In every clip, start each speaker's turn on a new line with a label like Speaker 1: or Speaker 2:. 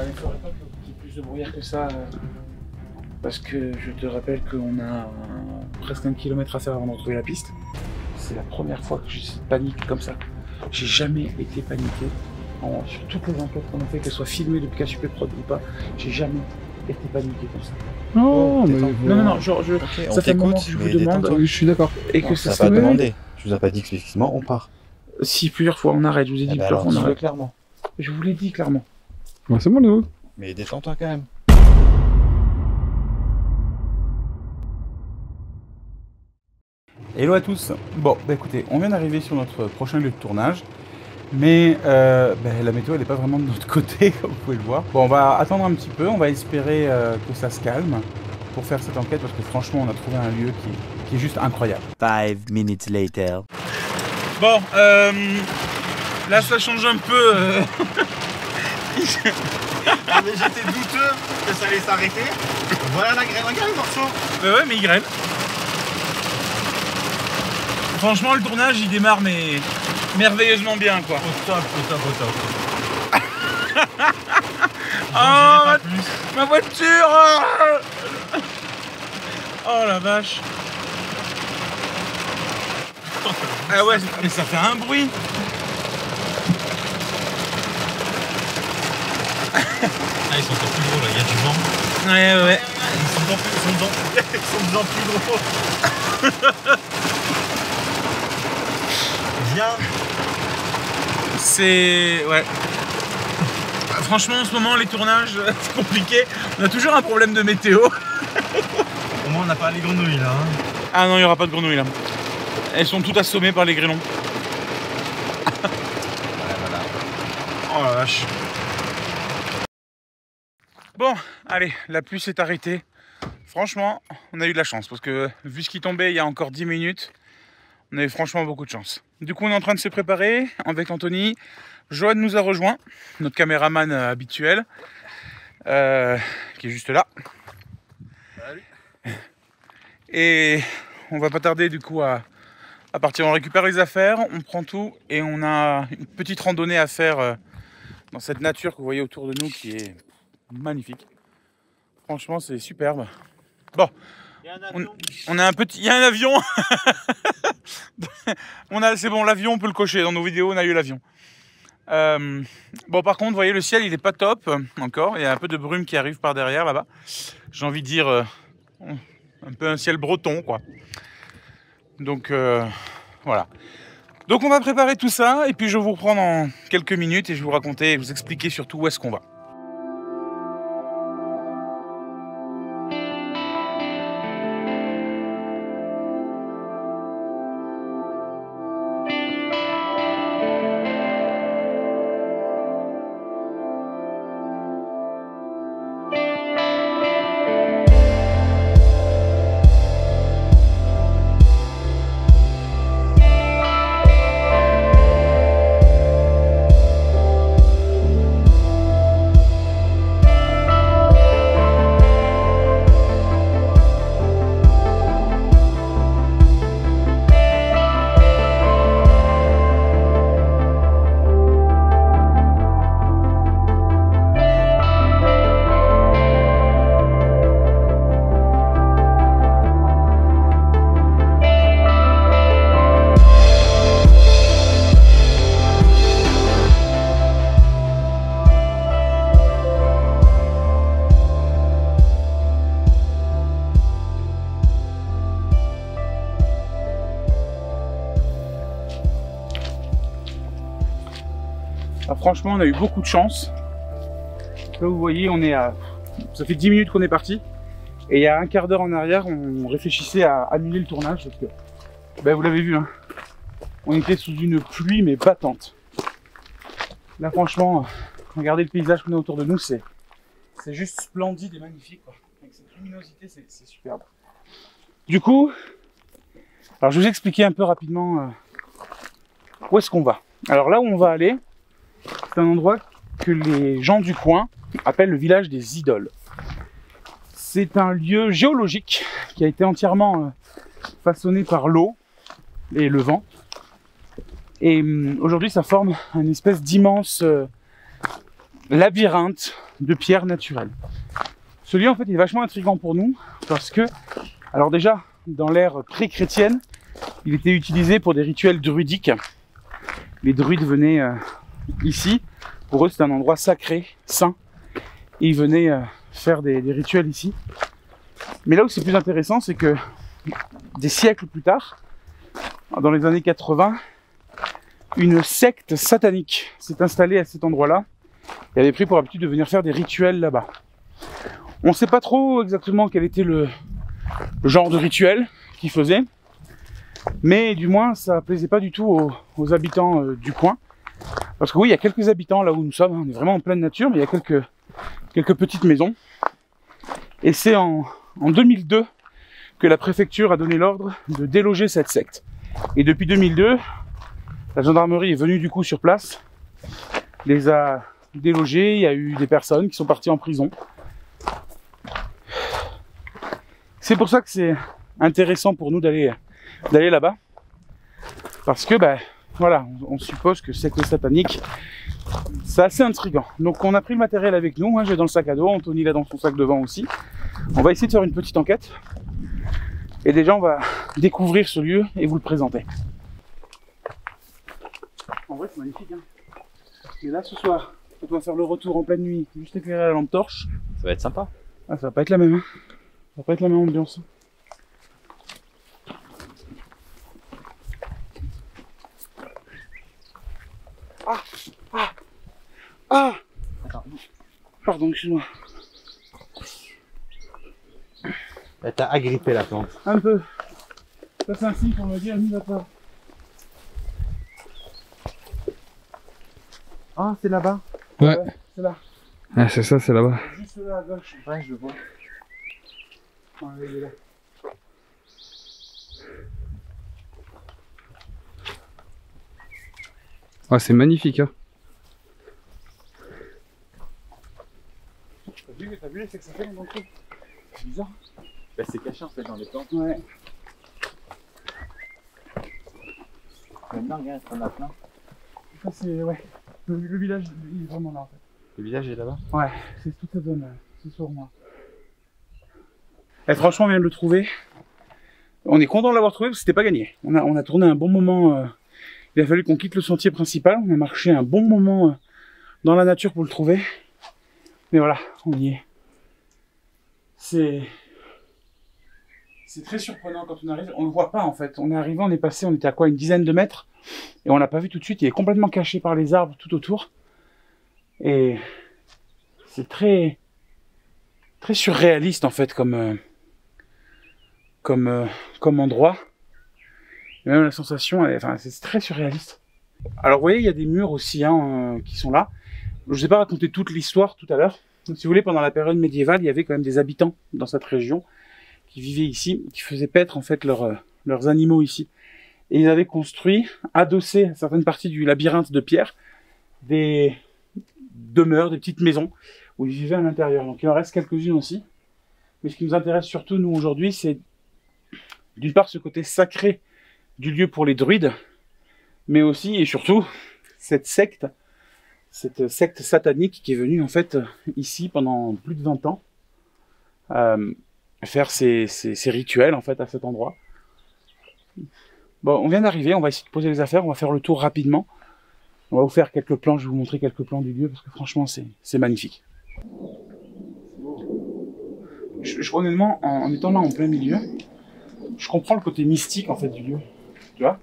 Speaker 1: il ne faudrait pas qu'il y ait plus de brouillard que ça. Parce que je te rappelle qu'on a presque 1 kilomètre à faire avant de retrouver la piste. C'est la première fois que j'ai cette panique comme ça. J'ai jamais été paniqué. Sur toutes les enquêtes qu'on a fait, qu'elles soient filmées depuis Super Prod ou pas, j'ai jamais été paniqué comme ça.
Speaker 2: Non, mais
Speaker 1: non,
Speaker 3: Okay,
Speaker 1: ça fait un moment que je vous demande.
Speaker 2: Je suis d'accord.
Speaker 1: Et que
Speaker 3: ça
Speaker 1: ça
Speaker 3: n'a pas demandé. Je vous ai pas dit explicitement, on part.
Speaker 1: Si, plusieurs fois on arrête, je vous ai dit plusieurs fois on arrête.
Speaker 3: Clairement.
Speaker 1: Je vous l'ai dit clairement.
Speaker 2: Ouais, c'est bon, Léo.
Speaker 3: Mais détends-toi quand même.
Speaker 1: Hello à tous. Bon, bah écoutez, on vient d'arriver sur notre prochain lieu de tournage. Mais la météo elle n'est pas vraiment de notre côté, comme vous pouvez le voir. Bon, on va attendre un petit peu, on va espérer que ça se calme pour faire cette enquête parce que franchement on a trouvé un lieu qui est juste incroyable.
Speaker 4: 5 minutes later.
Speaker 1: Bon, là ça change un peu.
Speaker 3: Ah mais j'étais douteux que ça allait s'arrêter. Voilà la graine, regarde le morceau.
Speaker 1: Bah ouais, mais il grêle. Franchement le tournage il démarre mais merveilleusement bien quoi.
Speaker 3: Au top.
Speaker 1: Oh ma voiture. Oh la vache. Ah ouais, mais ça fait un bruit.
Speaker 3: Ah ils sont encore plus gros là, il y a du vent.
Speaker 1: Ouais.
Speaker 3: Ils sont de plus gros. Viens.
Speaker 1: C'est... ouais. Franchement en ce moment les tournages c'est compliqué. On a toujours un problème de météo.
Speaker 3: Au moins on n'a pas les grenouilles là. Hein.
Speaker 1: Ah non, il n'y aura pas de grenouilles là. Elles sont toutes assommées par les grêlons.
Speaker 3: Voilà.
Speaker 1: Oh la vache. Bon, allez, la pluie s'est arrêtée. Franchement, on a eu de la chance parce que vu ce qui tombait il y a encore 10 minutes, on avait franchement beaucoup de chance. Du coup, on est en train de se préparer avec Anthony. Johan nous a rejoint, notre caméraman habituel, qui est juste là.
Speaker 3: Salut.
Speaker 1: Et on va pas tarder du coup à partir. On récupère les affaires, on prend tout et on a une petite randonnée à faire dans cette nature que vous voyez autour de nous qui est magnifique. Franchement, c'est superbe. Bon, on a un petit... Il y a un avion. C'est bon, l'avion, on peut le cocher. Dans nos vidéos, on a eu l'avion. Bon, par contre, vous voyez, le ciel, il est pas top encore. Il y a un peu de brume qui arrive par derrière, là-bas. J'ai envie de dire un peu un ciel breton, quoi. Donc, voilà. Donc, on va préparer tout ça. Et puis, je vais vous reprendre dans quelques minutes et je vais vous raconter et vous expliquer surtout où est-ce qu'on va. Alors franchement, on a eu beaucoup de chance. Là, vous voyez, on est à... Ça fait 10 minutes qu'on est parti. Et il y a un quart d'heure en arrière, on réfléchissait à annuler le tournage. Parce que, ben, vous l'avez vu, hein, on était sous une pluie, mais battante. Là, franchement, regardez le paysage qu'on a autour de nous. C'est juste splendide et magnifique, quoi. Avec cette luminosité, c'est superbe. Du coup, alors je vais vous expliquer un peu rapidement où est-ce qu'on va. Alors là où on va aller, c'est un endroit que les gens du coin appellent le village des idoles. C'est un lieu géologique qui a été entièrement façonné par l'eau et le vent. Et aujourd'hui, ça forme une espèce d'immense labyrinthe de pierres naturelles. Ce lieu en fait est vachement intriguant pour nous parce que, alors déjà, dans l'ère pré-chrétienne, il était utilisé pour des rituels druidiques. Les druides venaient ici, pour eux c'était un endroit sacré, saint, et ils venaient faire des rituels ici. Mais là où c'est plus intéressant, c'est que des siècles plus tard, dans les années 80, une secte satanique s'est installée à cet endroit-là et avait pris pour habitude de venir faire des rituels là-bas. On ne sait pas trop exactement quel était le genre de rituel qu'ils faisaient, mais du moins ça plaisait pas du tout aux habitants du coin. Parce que oui, il y a quelques habitants là où nous sommes, on est vraiment en pleine nature, mais il y a quelques petites maisons. Et c'est en 2002 que la préfecture a donné l'ordre de déloger cette secte. Et depuis 2002, la gendarmerie est venue du coup sur place, les a délogés, il y a eu des personnes qui sont parties en prison. C'est pour ça que c'est intéressant pour nous d'aller là-bas, parce que voilà, on suppose que secte satanique, c'est assez intriguant. Donc on a pris le matériel avec nous, j'ai dans le sac à dos, Anthony l'a dans son sac devant aussi. On va essayer de faire une petite enquête, et déjà on va découvrir ce lieu et vous le présenter. En vrai c'est magnifique, hein. Mais là ce soir, quand on va faire le retour en pleine nuit, juste éclairer la lampe torche,
Speaker 3: Ça va être sympa.
Speaker 1: ah, ça va pas être la même, hein. Ça va pas être la même ambiance. Ah
Speaker 3: Attends.
Speaker 1: Pardon, excuse-moi.
Speaker 3: T'as agrippé la plante.
Speaker 1: Un peu. Ça c'est un signe pour me dire, n'y va pas.
Speaker 3: Ah, c'est là-bas.
Speaker 2: Ouais.
Speaker 1: C'est là.
Speaker 2: Ah, c'est ça, c'est là-bas.
Speaker 1: Juste là à gauche.
Speaker 3: Ouais, je le vois.
Speaker 1: Ouais, il est là.
Speaker 2: Ah, c'est magnifique, hein.
Speaker 1: T'as vu l'effet que ça fait dans le trou? C'est bizarre.
Speaker 3: Bah, c'est caché en fait dans les plantes.
Speaker 1: Ouais.
Speaker 3: Maintenant, regarde, on a plein.
Speaker 1: Ça c'est, ouais. Le village, il est vraiment là en fait.
Speaker 3: Le village est là-bas.
Speaker 1: Ouais, c'est toute cette zone, c'est sur moi. Et franchement, on vient de le trouver. On est content de l'avoir trouvé parce que c'était pas gagné. On a tourné un bon moment. Il a fallu qu'on quitte le sentier principal. On a marché un bon moment dans la nature pour le trouver. Mais voilà, on y est. C'est très surprenant quand on arrive. On le voit pas en fait. On est arrivé, on est passé, on était à quoi, une dizaine de mètres. Et on l'a pas vu tout de suite. Il est complètement caché par les arbres tout autour. Et c'est très surréaliste en fait comme endroit. Et même la sensation, c'est très surréaliste. Alors vous voyez, il y a des murs aussi qui sont là. Je ne vous ai pas raconté toute l'histoire tout à l'heure. Si vous voulez, pendant la période médiévale, il y avait quand même des habitants dans cette région qui vivaient ici, qui faisaient paître en fait leurs animaux ici. Et ils avaient construit, adossé à certaines parties du labyrinthe de pierre, des demeures, des petites maisons où ils vivaient à l'intérieur. Donc il en reste quelques-unes aussi. Mais ce qui nous intéresse surtout, nous, aujourd'hui, c'est d'une part ce côté sacré du lieu pour les druides, mais aussi et surtout cette secte satanique qui est venue en fait ici pendant plus de 20 ans faire ses rituels en fait à cet endroit. Bon, on vient d'arriver, on va essayer de poser les affaires, on va faire le tour rapidement. On va vous faire quelques plans, je vais vous montrer quelques plans du lieu parce que franchement c'est magnifique. Honnêtement, en étant là en plein milieu, je comprends le côté mystique en fait du lieu. Tu vois,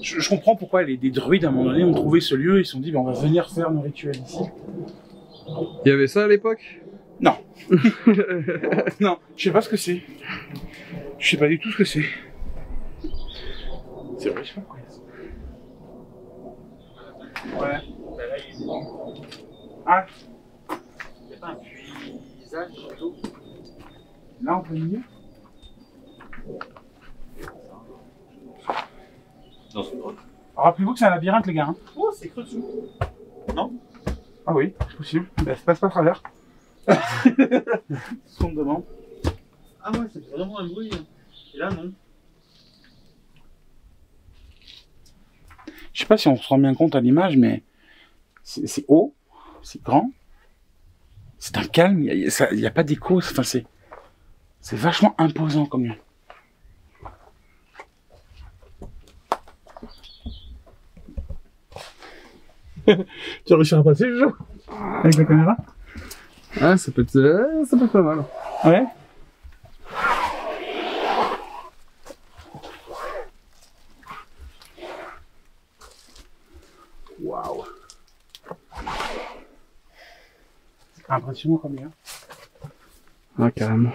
Speaker 1: je comprends pourquoi des druides à un moment donné ont trouvé ce lieu et se sont dit on va venir faire nos rituels ici.
Speaker 2: Il y avait ça à l'époque?
Speaker 1: Non. Non, je sais pas ce que c'est. Je sais pas du tout ce que c'est. C'est vrai, je sais pas quoi. Ouais. Ah.
Speaker 3: Il n'y a pas un paysage d'eau.
Speaker 1: Là en plein milieu.
Speaker 3: Non, c'est drôle.
Speaker 1: Rappelez-vous que c'est un labyrinthe les gars. Hein.
Speaker 3: Oh, c'est creux dessous. Non?
Speaker 1: Ah oui, c'est possible. Ben, ça passe pas à travers. Ce qu'on me demande.
Speaker 3: Ah ouais, c'est vraiment un bruit. Et là, non.
Speaker 1: Je sais pas si on se rend bien compte à l'image, mais c'est haut. c'est grand. C'est un calme, il n'y a pas d'écho, enfin c'est vachement imposant comme lieu. Tu as réussi à passer le jeu avec la caméra?
Speaker 2: Ah, ça peut être pas mal.
Speaker 1: Ouais. Waouh. C'est impressionnant comme bien.
Speaker 2: Ah, carrément.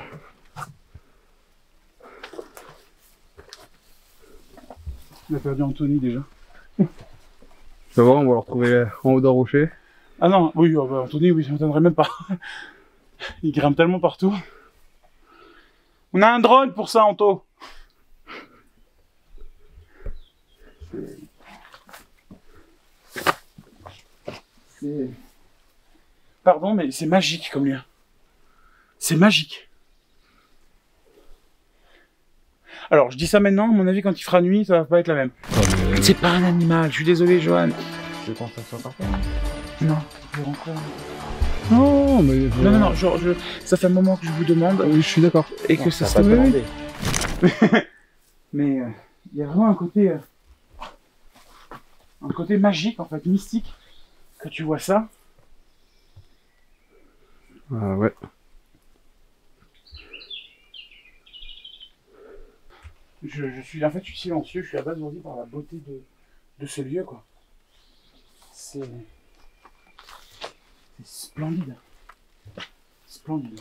Speaker 1: On a perdu Anthony déjà.
Speaker 2: Tu vas voir, on va le retrouver en haut d'un rocher.
Speaker 1: Ah non, oui, oh bah Anthony, oui, ça m'étonnerait même pas. Il grimpe tellement partout. On a un drone pour ça, Anto. Pardon, mais c'est magique comme lieu. C'est magique. Alors, je dis ça maintenant, à mon avis, quand il fera nuit, ça va pas être la même. C'est pas un animal, je suis désolé, Johan.
Speaker 3: Je pense que ça soit parfait.
Speaker 1: Non, je vais rentrer.
Speaker 2: Non, mais...
Speaker 1: Non, genre, ça fait un moment que je vous demande.
Speaker 2: Oui, je suis d'accord.
Speaker 1: Et que ça se
Speaker 3: pas demandé.
Speaker 1: Mais il y a vraiment un côté magique, en fait, mystique, que tu vois ça.
Speaker 2: Ah ouais.
Speaker 1: Je suis silencieux, je suis abasourdi par la beauté de ce lieu, quoi. C'est splendide. Splendide.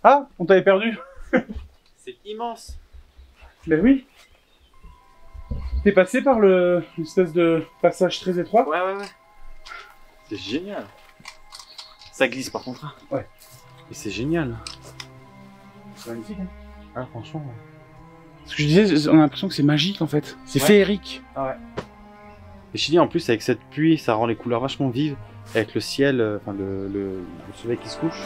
Speaker 1: Ah, on t'avait perdu.
Speaker 3: C'est immense.
Speaker 1: Ben oui. T'es passé par l'espèce de passage très étroit.
Speaker 3: Ouais. C'est génial. Ça glisse par contre.
Speaker 1: Ouais.
Speaker 3: Et c'est génial.
Speaker 1: C'est magnifique, hein.
Speaker 3: Ah, franchement.
Speaker 1: Ce que je disais, on a l'impression que c'est magique en fait. C'est féerique.
Speaker 3: Ah ouais. Et je te dis, en plus, avec cette pluie, ça rend les couleurs vachement vives. Avec le ciel, enfin le soleil qui se couche.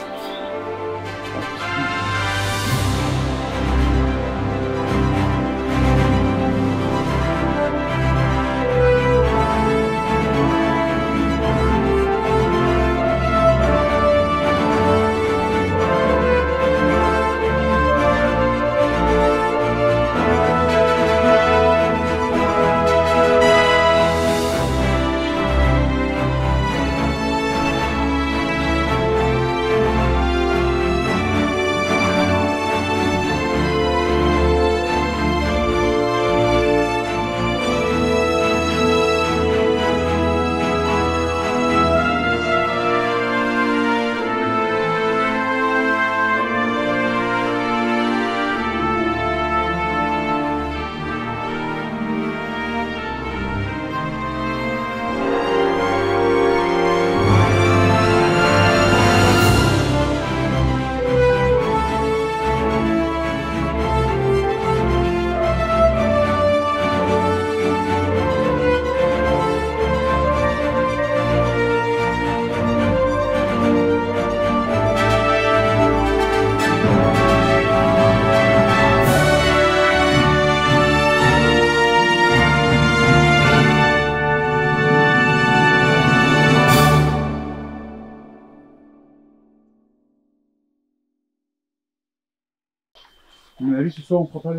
Speaker 1: À mon avis, ce soir, on fera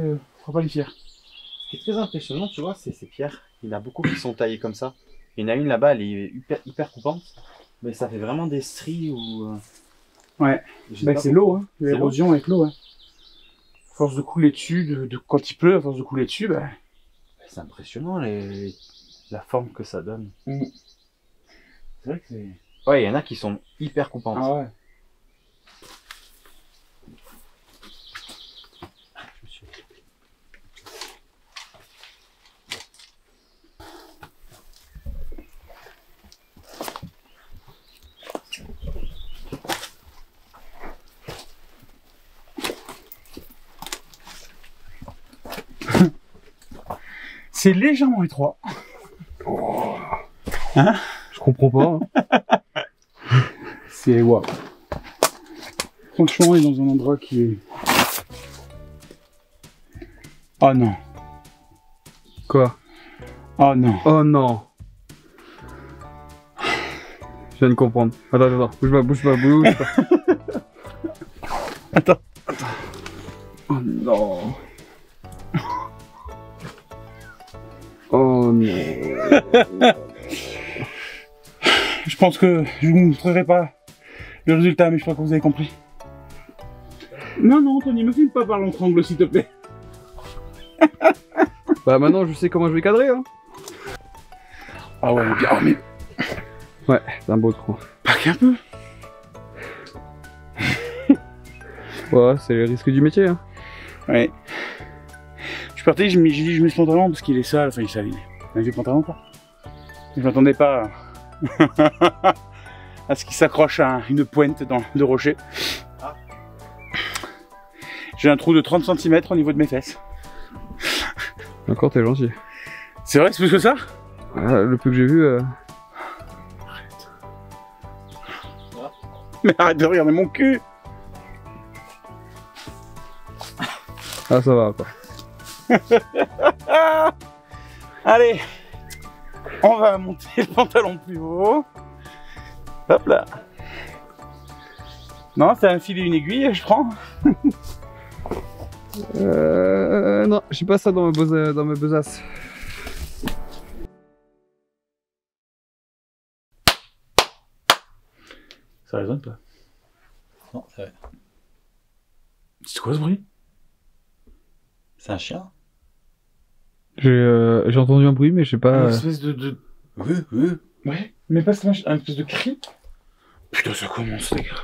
Speaker 1: pas les fiers.
Speaker 3: Ce qui est très impressionnant, tu vois, c'est ces pierres. Il y en a beaucoup qui sont taillées comme ça. Il y en a une là-bas, elle est hyper coupante. Mais ça fait vraiment des stries ou.
Speaker 1: Ouais. Bah, c'est l'eau, hein. L'érosion avec l'eau, hein. À force de couler dessus, quand il pleut, à force de couler dessus, bah.
Speaker 3: C'est impressionnant la forme que ça donne.
Speaker 1: C'est vrai que c'est.
Speaker 3: Ouais, il y en a qui sont hyper coupantes.
Speaker 1: Ah ouais. C'est légèrement étroit. Hein?
Speaker 2: Je comprends pas. Hein.
Speaker 1: C'est waouh. Franchement, on est dans un endroit qui est... Oh non.
Speaker 2: Quoi?
Speaker 1: Oh non.
Speaker 2: Oh non. Je viens de comprendre. Attends, bouge pas.
Speaker 1: Attends.
Speaker 2: Oh non. Oh non.
Speaker 1: Je pense que je vous montrerai pas le résultat, mais je crois que vous avez compris. Non, non, Anthony, me filme pas par l'entre-angle, s'il te plaît.
Speaker 2: Bah maintenant je sais comment je vais cadrer hein.
Speaker 1: Ah ouais, bien, mais
Speaker 2: Ouais, c'est un beau trou.
Speaker 1: pas qu'un peu.
Speaker 2: Ouais, c'est le risque du métier hein.
Speaker 1: Ouais. Je suis parti, j'ai dit je mets ce pantalon parce qu'il est sale, enfin il est sale, il a un vieux pantalon quoi. Je m'attendais pas à ce qu'il s'accroche à une pointe de rocher. J'ai un trou de 30 cm au niveau de mes fesses.
Speaker 2: Encore t'es gentil.
Speaker 1: C'est vrai, c'est plus que ça?
Speaker 2: Le peu que j'ai vu...
Speaker 1: Mais arrête de regarder mon cul!
Speaker 2: Ah ça va quoi.
Speaker 1: Allez, on va monter le pantalon plus haut. Hop là. Non, c'est un fil et une aiguille, je prends.
Speaker 2: Non, j'ai pas ça dans mes besaces.
Speaker 1: Ça résonne pas.
Speaker 3: Non, c'est vrai.
Speaker 1: C'est quoi ce bruit?
Speaker 3: C'est un chien?
Speaker 2: J'ai entendu un bruit mais je sais pas...
Speaker 1: Une espèce de...
Speaker 3: Oui.
Speaker 1: Ouais, mais pas un espèce de cri. Putain, ça commence, les gars.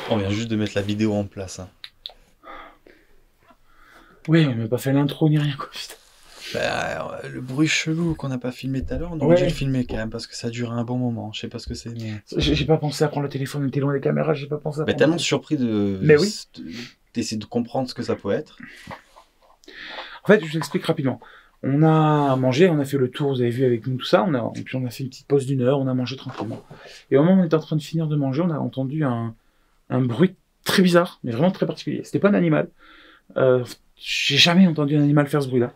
Speaker 3: On vient juste de mettre la vidéo en place. Hein.
Speaker 1: Ouais, on m'a pas fait l'intro ni rien, quoi, putain.
Speaker 3: Bah, le bruit chelou qu'on n'a pas filmé tout à l'heure, on aurait dû le filmer quand même parce que ça a duré un bon moment. Je sais pas ce que c'est, mais.
Speaker 1: J'ai pas pensé à prendre le téléphone, on était loin des caméras, j'ai pas pensé à
Speaker 3: Mais
Speaker 1: prendre...
Speaker 3: tellement surpris
Speaker 1: Mais oui.
Speaker 3: d'essayer de comprendre ce que ça peut être.
Speaker 1: En fait, je vous explique rapidement. On a mangé, on a fait le tour, vous avez vu avec nous tout ça, puis on a fait une petite pause d'1 heure, on a mangé tranquillement. Et au moment où on était en train de finir de manger, on a entendu un bruit très bizarre, mais vraiment très particulier. C'était pas un animal. J'ai jamais entendu un animal faire ce bruit-là.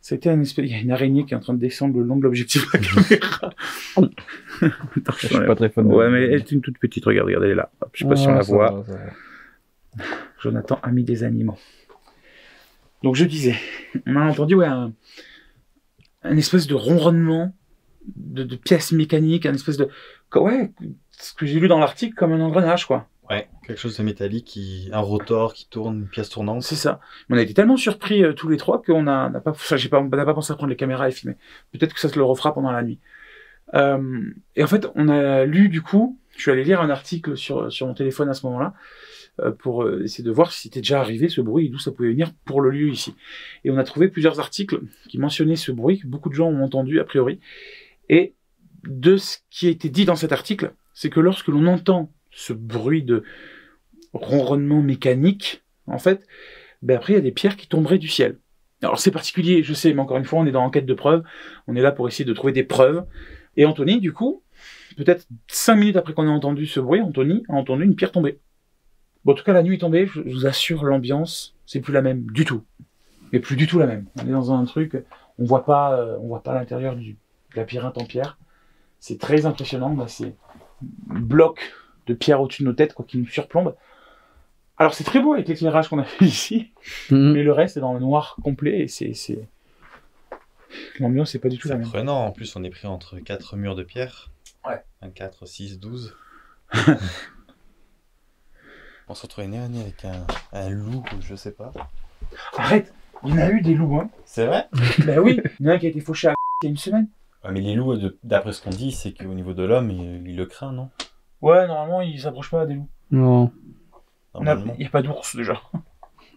Speaker 1: C'était il y a une araignée qui est en train de descendre le long de l'objectif de la caméra.
Speaker 2: Je suis pas très fan de...
Speaker 1: Ouais, mais elle est une toute petite, regardez, elle est là. Hop, je sais pas si on la voit. Jonathan, ami des animaux. Donc je disais, on a entendu un espèce de ronronnement de pièces mécaniques, un espèce de... Ouais, ce que j'ai lu dans l'article comme un engrenage, quoi.
Speaker 3: Ouais, quelque chose de métallique, un rotor qui tourne, une pièce tournante.
Speaker 1: C'est ça. On a été tellement surpris tous les trois qu'on n'a pas pensé à prendre les caméras et filmer. Peut-être que ça se le refera pendant la nuit. Et en fait, on a lu du coup, je suis allé lire un article sur mon téléphone à ce moment-là, pour essayer de voir si c'était déjà arrivé ce bruit et d'où ça pouvait venir pour le lieu ici. Et on a trouvé plusieurs articles qui mentionnaient ce bruit, que beaucoup de gens ont entendu a priori. Et de ce qui a été dit dans cet article, c'est que lorsque l'on entend ce bruit de ronronnement mécanique, en fait, ben après il y a des pierres qui tomberaient du ciel. Alors c'est particulier, je sais, mais encore une fois, on est dans l'enquête de preuves, on est là pour essayer de trouver des preuves. Et Anthony, du coup, peut-être 5 minutes après qu'on ait entendu ce bruit, Anthony a entendu une pierre tomber. Bon, en tout cas, la nuit est tombée, je vous assure, l'ambiance, c'est plus la même du tout. Mais plus du tout la même. On est dans un truc, on voit pas l'intérieur de la labyrinthe en pierre. C'est très impressionnant, on a ces blocs de pierre au-dessus de nos têtes, quoi, qui nous surplombent. Alors c'est très beau avec l'éclairage qu'on a fait ici, mais le reste est dans le noir complet et c'est... L'ambiance c'est pas du tout la même.
Speaker 3: C'est prenant, en plus on est pris entre 4 murs de pierre.
Speaker 1: Ouais.
Speaker 3: 1, 4, 6, 12. On se retrouve nez à nez avec un loup, je sais pas.
Speaker 1: Arrête, il y en a eu des loups, hein.
Speaker 3: C'est vrai?
Speaker 1: Ben oui, il y en a un qui a été fauché il y a une semaine.
Speaker 3: Ouais, mais les loups, d'après ce qu'on dit, c'est qu'au niveau de l'homme, il le craint, non?
Speaker 1: Ouais, normalement ils s'approchent pas des loups.
Speaker 2: Non.
Speaker 1: Il n'y a pas d'ours déjà.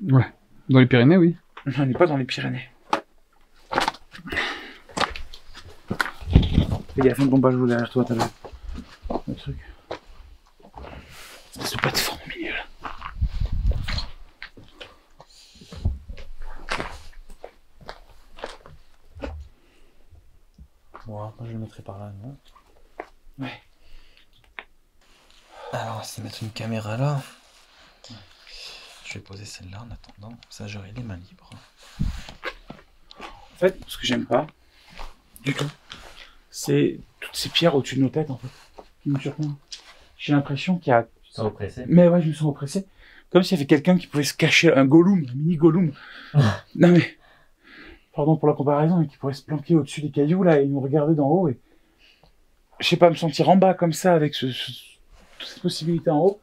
Speaker 2: Ouais. Dans les Pyrénées, oui.
Speaker 1: On n'est pas dans les Pyrénées. Fais gaffe, un bombage derrière toi, t'as le truc. C'est pas de forme au milieu là.
Speaker 3: Bon, moi je le mettrai par là, non?
Speaker 1: Ouais.
Speaker 3: Alors, on va se mettre une caméra là. Je vais poser celle-là en attendant. Ça, j'aurai les mains libres.
Speaker 1: En fait, ce que j'aime pas du tout, c'est toutes ces pierres au-dessus de nos têtes, en fait, qui me surprennent. J'ai l'impression qu'il y a...
Speaker 3: Tu sens oppressé.
Speaker 1: Mais ouais, je me sens oppressé. Comme s'il y avait quelqu'un qui pouvait se cacher, un Gollum, un mini Gollum. Non mais, pardon pour la comparaison, mais qui pourrait se planquer au-dessus des cailloux, là, et nous regarder d'en haut, et... Je sais pas, me sentir en bas, comme ça, avec toutes ces possibilités en haut.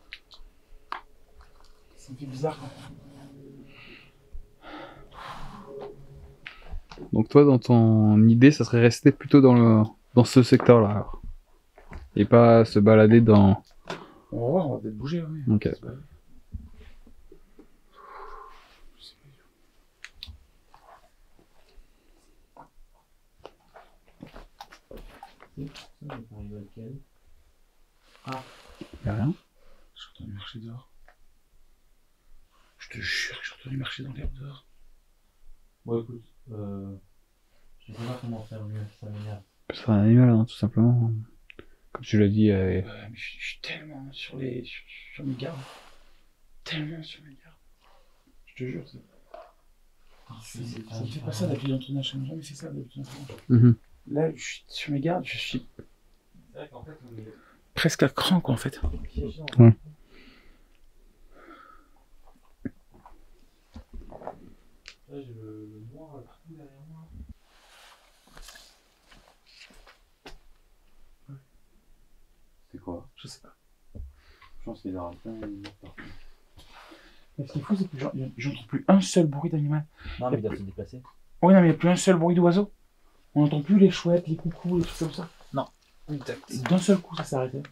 Speaker 1: Ça me fait bizarre, quoi.
Speaker 2: Donc toi, dans ton idée, ça serait rester plutôt dans ce secteur-là, alors. Et pas se balader dans...
Speaker 1: On va voir, on va peut-être bouger, oui.
Speaker 2: Ok.
Speaker 3: Ah.
Speaker 2: Y'a rien.
Speaker 1: Je suis retourné marcher dehors. Je te jure que je suis retourné marcher dans l'herbe dehors.
Speaker 3: Bon, écoute, je sais pas comment faire mieux, ça m'énerve.
Speaker 2: C'est un animal, hein, tout simplement. Comme tu l'as dit.
Speaker 1: Mais je suis tellement sur mes gardes. Tellement sur mes gardes. Je te jure, ça me fait pas ça d'habitude dans le tournage. Ça me jamais fait ça d'habitude dans le tournage. Là, je suis sur mes gardes, je suis
Speaker 3: C'est vrai qu'en fait, on est
Speaker 1: presque à cran, quoi, en fait.
Speaker 3: piégé.
Speaker 2: Ouais.
Speaker 3: Là, j'ai le noir partout derrière moi. C'est quoi?
Speaker 1: Je sais pas.
Speaker 3: Je pense qu'il y aura plein de morts partout.
Speaker 1: Mais ce qu'il faut, c'est que j'entends plus un seul bruit d'animal.
Speaker 3: Non, mais il doit se déplacer.
Speaker 1: Oui, non, mais il n'y a plus un seul bruit d'oiseau. On n'entend plus les chouettes, les coucous, les trucs comme ça.
Speaker 3: Non. Exact.
Speaker 1: D'un seul coup, ça s'est arrêté.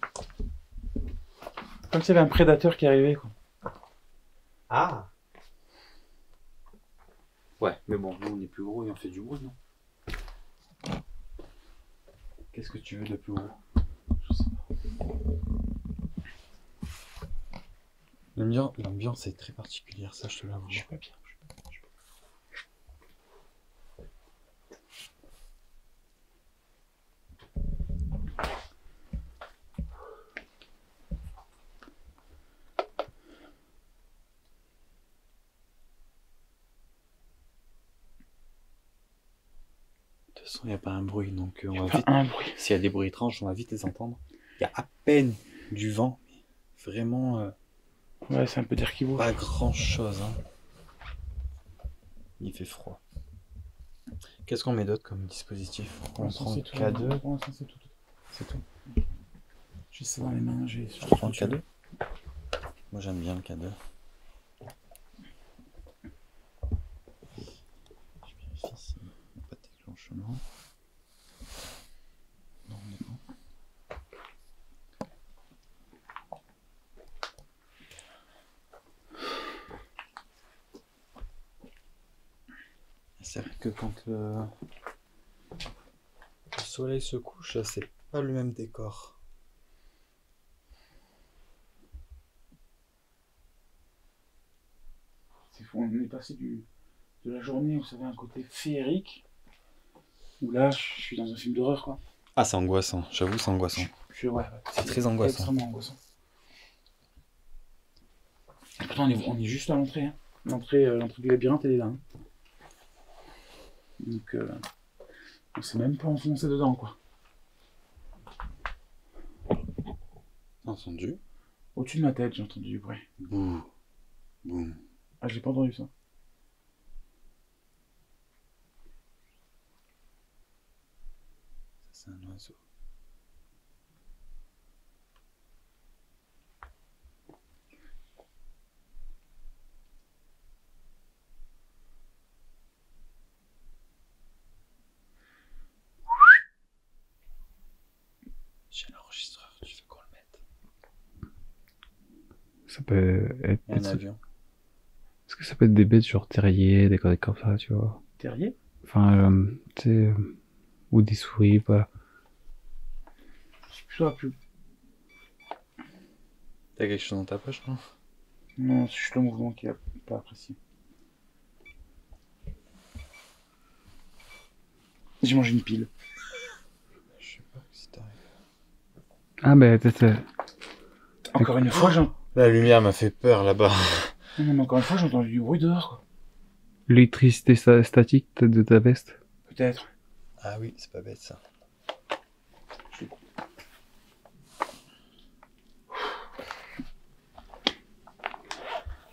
Speaker 1: Comme s'il y avait un prédateur qui arrivait, quoi.
Speaker 3: Ah! Ouais, mais bon, nous on est plus gros et on fait du bruit, non? Qu'est-ce que tu veux de plus gros?
Speaker 1: Je sais pas.
Speaker 3: L'ambiance est très particulière, ça je te l'avoue.
Speaker 1: Je suis pas bien.
Speaker 3: De toute façon, il n'y a pas un bruit, donc on
Speaker 1: Il y a
Speaker 3: va
Speaker 1: pas
Speaker 3: vite.
Speaker 1: un bruit.
Speaker 3: S'il y a des bruits étranges, on va vite les entendre. Il y a à peine du vent, mais vraiment
Speaker 1: Ouais, c'est un peu d'air qui bouge.
Speaker 3: pas grand chose. Hein. Il fait froid. Qu'est-ce qu'on met d'autre comme dispositif? On prend K2.
Speaker 1: Pour l'instant, c'est tout. C'est tout. J'ai ça dans les mains, j'ai...
Speaker 3: Je prends le K2. Moi j'aime bien le K2. Je vérifie s'il n'y a pas de déclenchement. Non, on est bon. C'est vrai que quand le soleil se couche, c'est pas le même décor.
Speaker 1: On est passé de la journée où ça avait un côté féerique, où là, je suis dans un film d'horreur, quoi.
Speaker 3: Ah, c'est angoissant, j'avoue, c'est angoissant.
Speaker 1: Ouais,
Speaker 3: C'est très angoissant.
Speaker 1: Extrêmement angoissant. Et pourtant, on est juste à l'entrée. Hein. L'entrée du labyrinthe, elle est là. Hein. Donc, on s'est même pas enfoncé dedans, quoi.
Speaker 3: T'as entendu?
Speaker 1: Au-dessus de ma tête, j'ai entendu du bruit.
Speaker 3: Bouh. Boum.
Speaker 1: Ah, j'ai pas entendu ça.
Speaker 3: Ça, c'est un oiseau. J'ai l'enregistreur, tu veux qu'on le mette?
Speaker 2: Ça peut être...
Speaker 3: Il y a un avion.
Speaker 2: Est-ce que ça peut être des bêtes genre terriers, des conneries comme ça, tu vois?
Speaker 1: Terrier?
Speaker 2: Enfin, tu sais... ou des souris, pas...
Speaker 1: Je suis plus à plus.
Speaker 3: T'as quelque chose dans ta poche, non?
Speaker 1: Non, c'est juste le mouvement qui a pas apprécié. J'ai mangé une pile.
Speaker 3: Je sais pas si t'arrives.
Speaker 2: Ah, bah, peut-être...
Speaker 1: Encore une fois, Jean.
Speaker 3: La lumière m'a fait peur là-bas.
Speaker 1: Non, mais encore une fois, j'ai entendu du bruit dehors, quoi.
Speaker 2: L'électricité statique de ta veste.
Speaker 1: Peut-être.
Speaker 3: Ah oui, c'est pas bête ça.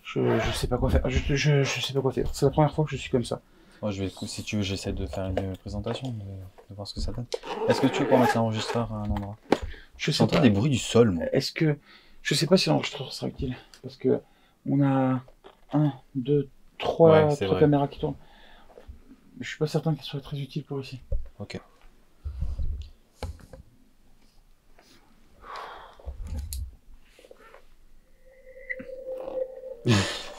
Speaker 1: Je sais pas quoi faire. Je sais pas quoi faire. C'est la première fois que je suis comme ça.
Speaker 3: Moi, si tu veux, j'essaie de faire une présentation, de voir ce que ça donne. Est-ce que tu veux qu'on mette l'enregistreur à un endroit?
Speaker 1: Je sais
Speaker 3: J'entends
Speaker 1: pas.
Speaker 3: des bruits du sol, moi.
Speaker 1: Est-ce que. Je sais pas si l'enregistreur sera utile. Parce que on a 1, 2, 3
Speaker 3: Ouais, c'est vrai.
Speaker 1: caméras qui tournent. Je suis pas certain qu'elles soient très utiles pour ici.
Speaker 3: Ok.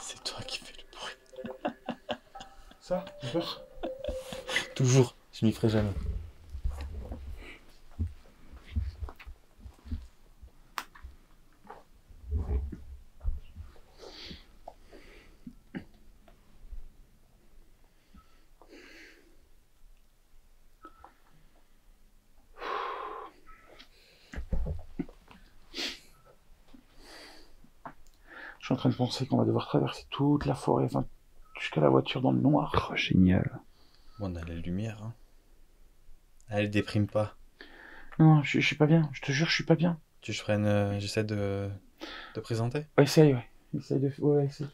Speaker 3: C'est toi qui fais le bruit.
Speaker 1: Ça, j'ai peur.
Speaker 3: Toujours, je m'y ferai jamais.
Speaker 1: Je suis en train de penser qu'on va devoir traverser toute la forêt, enfin, jusqu'à la voiture dans le noir.
Speaker 2: Oh, génial.
Speaker 3: Bon, on a la lumière, hein. Elle déprime pas.
Speaker 1: Non, je suis pas bien. Je te jure, je suis pas bien.
Speaker 3: Tu ferais une... J'essaie de présenter?
Speaker 1: Ouais, essaye, ouais. Essaye de... Ouais, essaye.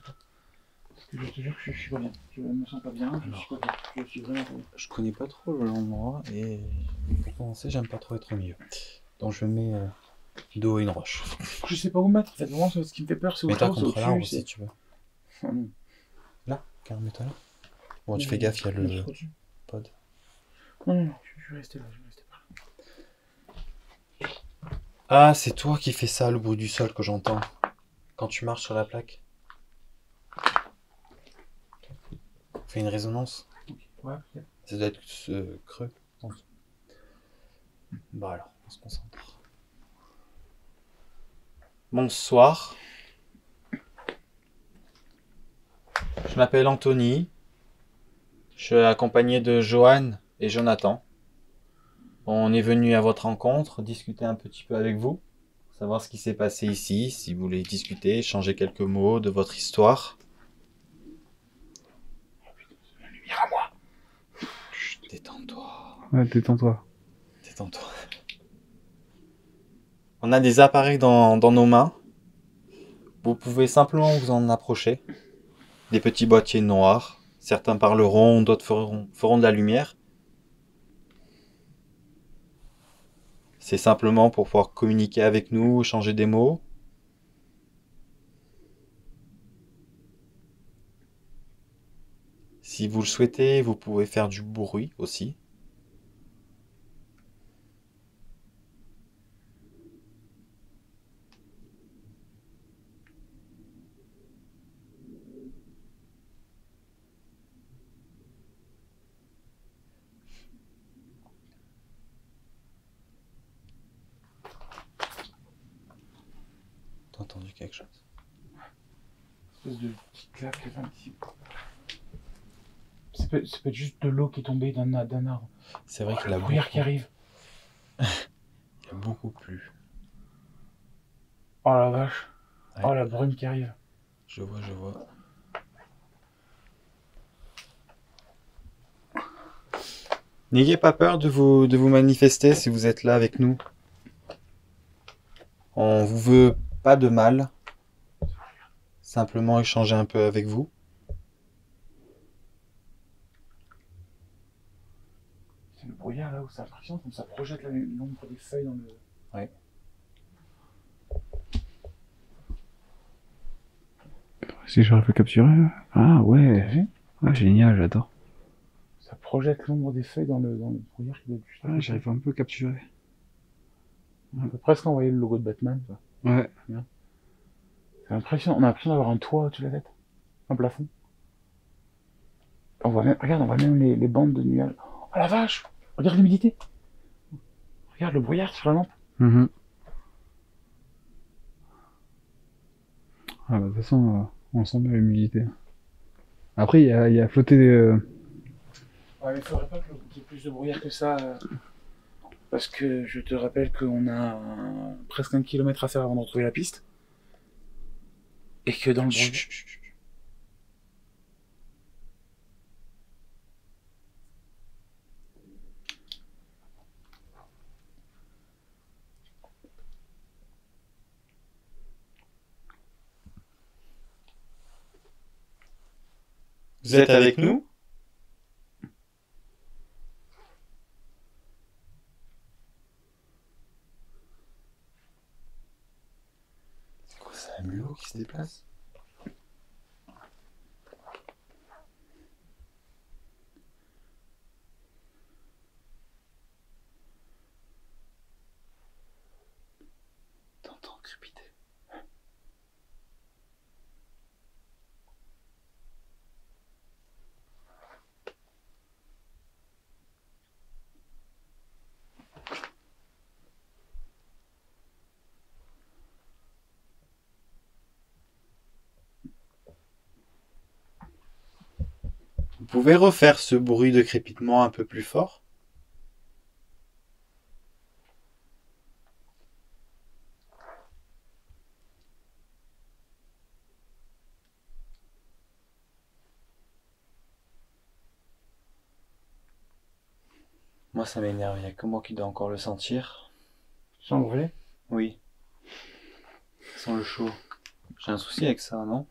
Speaker 1: Parce que je te jure que je suis pas bien. Je me sens pas bien, je suis pas bien. Je suis vraiment pas bien.
Speaker 3: Je connais pas trop l'endroit et pour commencer, j'aime pas trop être au milieu. Donc je mets dos à une roche.
Speaker 1: Je sais pas où me mettre, en fait. Vraiment, ce qui me fait peur, c'est
Speaker 3: Mets-toi
Speaker 1: au chaud, c'est
Speaker 3: contre l'arbre
Speaker 1: au-dessus.
Speaker 3: si tu veux.
Speaker 1: Oh non.
Speaker 3: Là, carrément, mets-toi là. Bon, tu fais gaffe, il y a
Speaker 1: Je suis
Speaker 3: le
Speaker 1: trop dessus.
Speaker 3: pod.
Speaker 1: Non, je vais rester là, je vais rester par là.
Speaker 3: Ah, c'est toi qui fais ça, le bruit du sol que j'entends. Quand tu marches sur la plaque. Fais une résonance.
Speaker 1: Ouais, peut-être.
Speaker 3: Ça doit être creux. je pense. Bah alors, on se concentre. Bonsoir. Je m'appelle Anthony. Je suis accompagné de Johan et Jonathan. On est venu à votre rencontre, discuter un petit peu avec vous, savoir ce qui s'est passé ici, si vous voulez discuter, échanger quelques mots de votre histoire.
Speaker 1: La lumière à moi.
Speaker 3: Chut, détends-toi.
Speaker 2: Ouais, détends-toi.
Speaker 3: Détends-toi. On a des appareils dans nos mains. Vous pouvez simplement vous en approcher. Des petits boîtiers noirs. Certains parleront, d'autres feront de la lumière. C'est simplement pour pouvoir communiquer avec nous, échanger des mots. Si vous le souhaitez, vous pouvez faire du bruit aussi. T'as entendu quelque chose?
Speaker 1: Espèce de petit claque, un petit... Ça peut être juste de l'eau qui est tombée d'un arbre.
Speaker 3: C'est vrai qu'il
Speaker 1: Le
Speaker 3: a
Speaker 1: brouillard
Speaker 3: beaucoup,
Speaker 1: qui arrive.
Speaker 3: il a beaucoup plu.
Speaker 1: Oh la vache.
Speaker 3: Ouais.
Speaker 1: Oh la brume qui arrive.
Speaker 3: Je vois, je vois. N'ayez pas peur de vous manifester si vous êtes là avec nous. On vous veut pas de mal. Simplement échanger un peu avec vous.
Speaker 1: C'est le brouillard là où ça impressionne, comme ça projette l'ombre des feuilles dans le...
Speaker 3: Ouais.
Speaker 2: Si j'arrive à capturer. Ah ouais.
Speaker 1: T'as vu?
Speaker 2: Ah, génial, j'adore.
Speaker 1: Ça projette l'ombre des feuilles dans le brouillard qui doit être juste à
Speaker 2: Ah,
Speaker 1: côté.
Speaker 2: j'arrive un peu à capturer.
Speaker 1: On peut presque envoyer le logo de Batman, ça.
Speaker 2: Ouais.
Speaker 1: C'est impressionnant. On a l'impression d'avoir un toit au-dessus de la tête. Un plafond. On voit même, regarde, on voit même les bandes de nuages. Oh la vache! Regarde l'humidité! Regarde le brouillard sur la lampe.
Speaker 2: Mhm. Ah bah, de toute façon, on sent bien l'humidité. Après, il y a flotté
Speaker 1: Ouais, mais il faudrait pas qu'il y ait plus de brouillard que ça. Parce que je te rappelle qu'on a presque 1 kilomètre à faire avant de retrouver la piste. Et que dans le brouillard...
Speaker 3: Vous êtes avec nous? C'est quoi, c'est un mulot qui se déplace? T'entends crépiter. Vous pouvez refaire ce bruit de crépitement un peu plus fort? Moi, ça m'énerve. Il n'y a que moi qui dois encore le sentir.
Speaker 1: Sans brûler?
Speaker 3: Oui. Ça sent le chaud. J'ai un souci avec ça, non?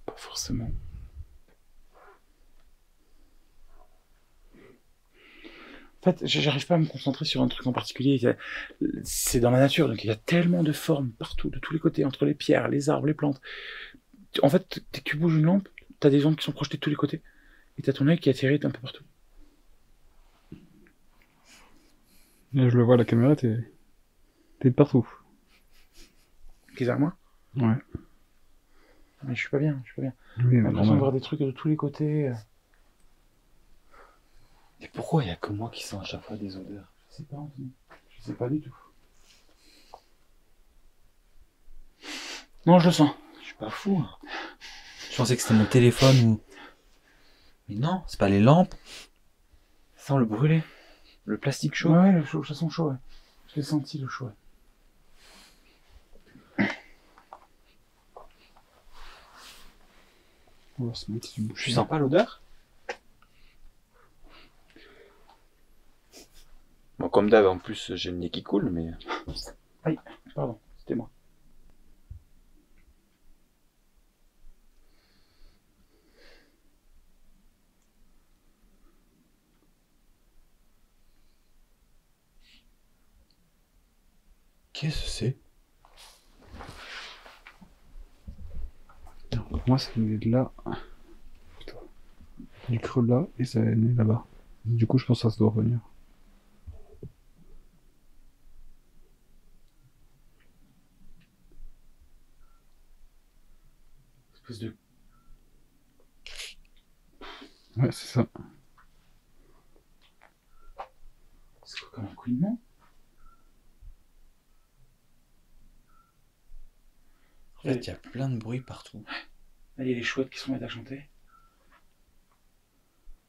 Speaker 1: Pas forcément. En fait, j'arrive pas à me concentrer sur un truc en particulier. C'est dans la nature, donc il y a tellement de formes partout, de tous les côtés, entre les pierres, les arbres, les plantes. En fait, dès que tu bouges une lampe, t'as des ombres qui sont projetées de tous les côtés, et t'as ton œil qui atterrit un peu partout.
Speaker 2: Là, je le vois à la caméra, t'es de partout.
Speaker 1: Qu'est-ce à moi?
Speaker 2: Ouais.
Speaker 1: Mais je suis pas bien, je suis pas bien.
Speaker 2: Oui,
Speaker 1: J'ai
Speaker 2: mais
Speaker 1: l'impression de
Speaker 2: normal.
Speaker 1: voir des trucs de tous les côtés.
Speaker 3: Et pourquoi il n'y a que moi qui sens à chaque fois des odeurs?
Speaker 1: Je sais pas, Anthony. Je sais pas du tout. Non, je le sens.
Speaker 3: Je suis pas fou. Hein. Je pensais que c'était mon téléphone ou... Mais non, c'est pas les lampes. Ça sent le brûler. Le plastique chaud.
Speaker 1: Ouais, le chaud, ça sent chaud, ouais. Je l'ai senti, le chaud, ouais.
Speaker 2: On va se mettre du bouche.
Speaker 3: Tu sens pas l'odeur? Bon, comme d'hab, en plus, j'ai le nez qui coule, mais...
Speaker 1: Aïe, pardon, c'était moi.
Speaker 3: Qu'est-ce que c'est?
Speaker 2: Pour moi, ça venait de là. Putain. Du creux là, et ça venait là-bas. Du coup, je pense que ça doit revenir.
Speaker 1: Espèce de...
Speaker 2: Ouais, c'est ça.
Speaker 1: C'est quoi comme un couinement?
Speaker 3: En fait, il y a plein de bruit partout.
Speaker 1: Là, il y a les chouettes qui se mettent à chanter.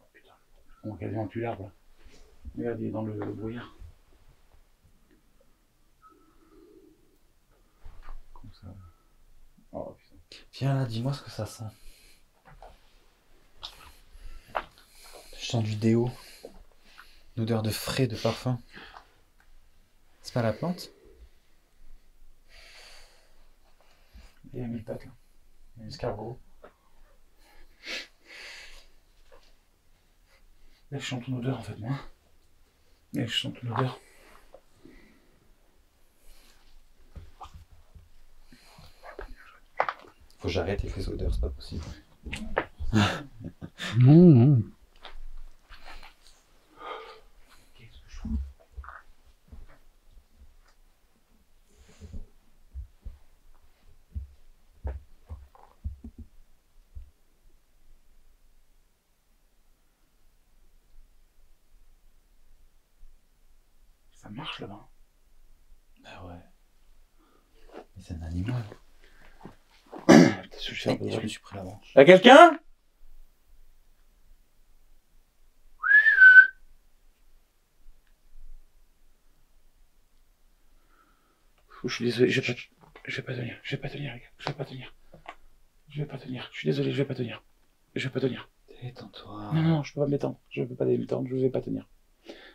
Speaker 1: Oh, putain, on voit quasiment plus l'arbre, là. Regarde, il est dans le brouillard. Comme ça. Oh, putain.
Speaker 3: Viens là, dis-moi ce que ça sent. Je sens du déo. Une odeur de frais, de parfum. C'est pas la plante?
Speaker 1: Il y a 1000 pattes, là. Il y a un escargot. Là, je sens ton odeur, en fait, moi. Là, je sens ton odeur.
Speaker 3: Faut que j'arrête avec les odeurs, c'est pas possible.
Speaker 2: Non, non.
Speaker 1: Qu'est-ce que je fous? Ça marche là-bas.
Speaker 3: Bah ouais. Mais c'est un animal.
Speaker 1: Je
Speaker 3: Je me suis pris la branche.
Speaker 1: Y'a quelqu'un? Je suis désolé, je vais pas tenir, je vais pas tenir, les gars, je vais pas tenir. Je vais pas tenir, je suis désolé, je vais pas tenir. Je vais pas tenir.
Speaker 3: Détends-toi.
Speaker 1: Non, non, je peux pas m'étendre, je peux pas m'étendre, je vais pas tenir.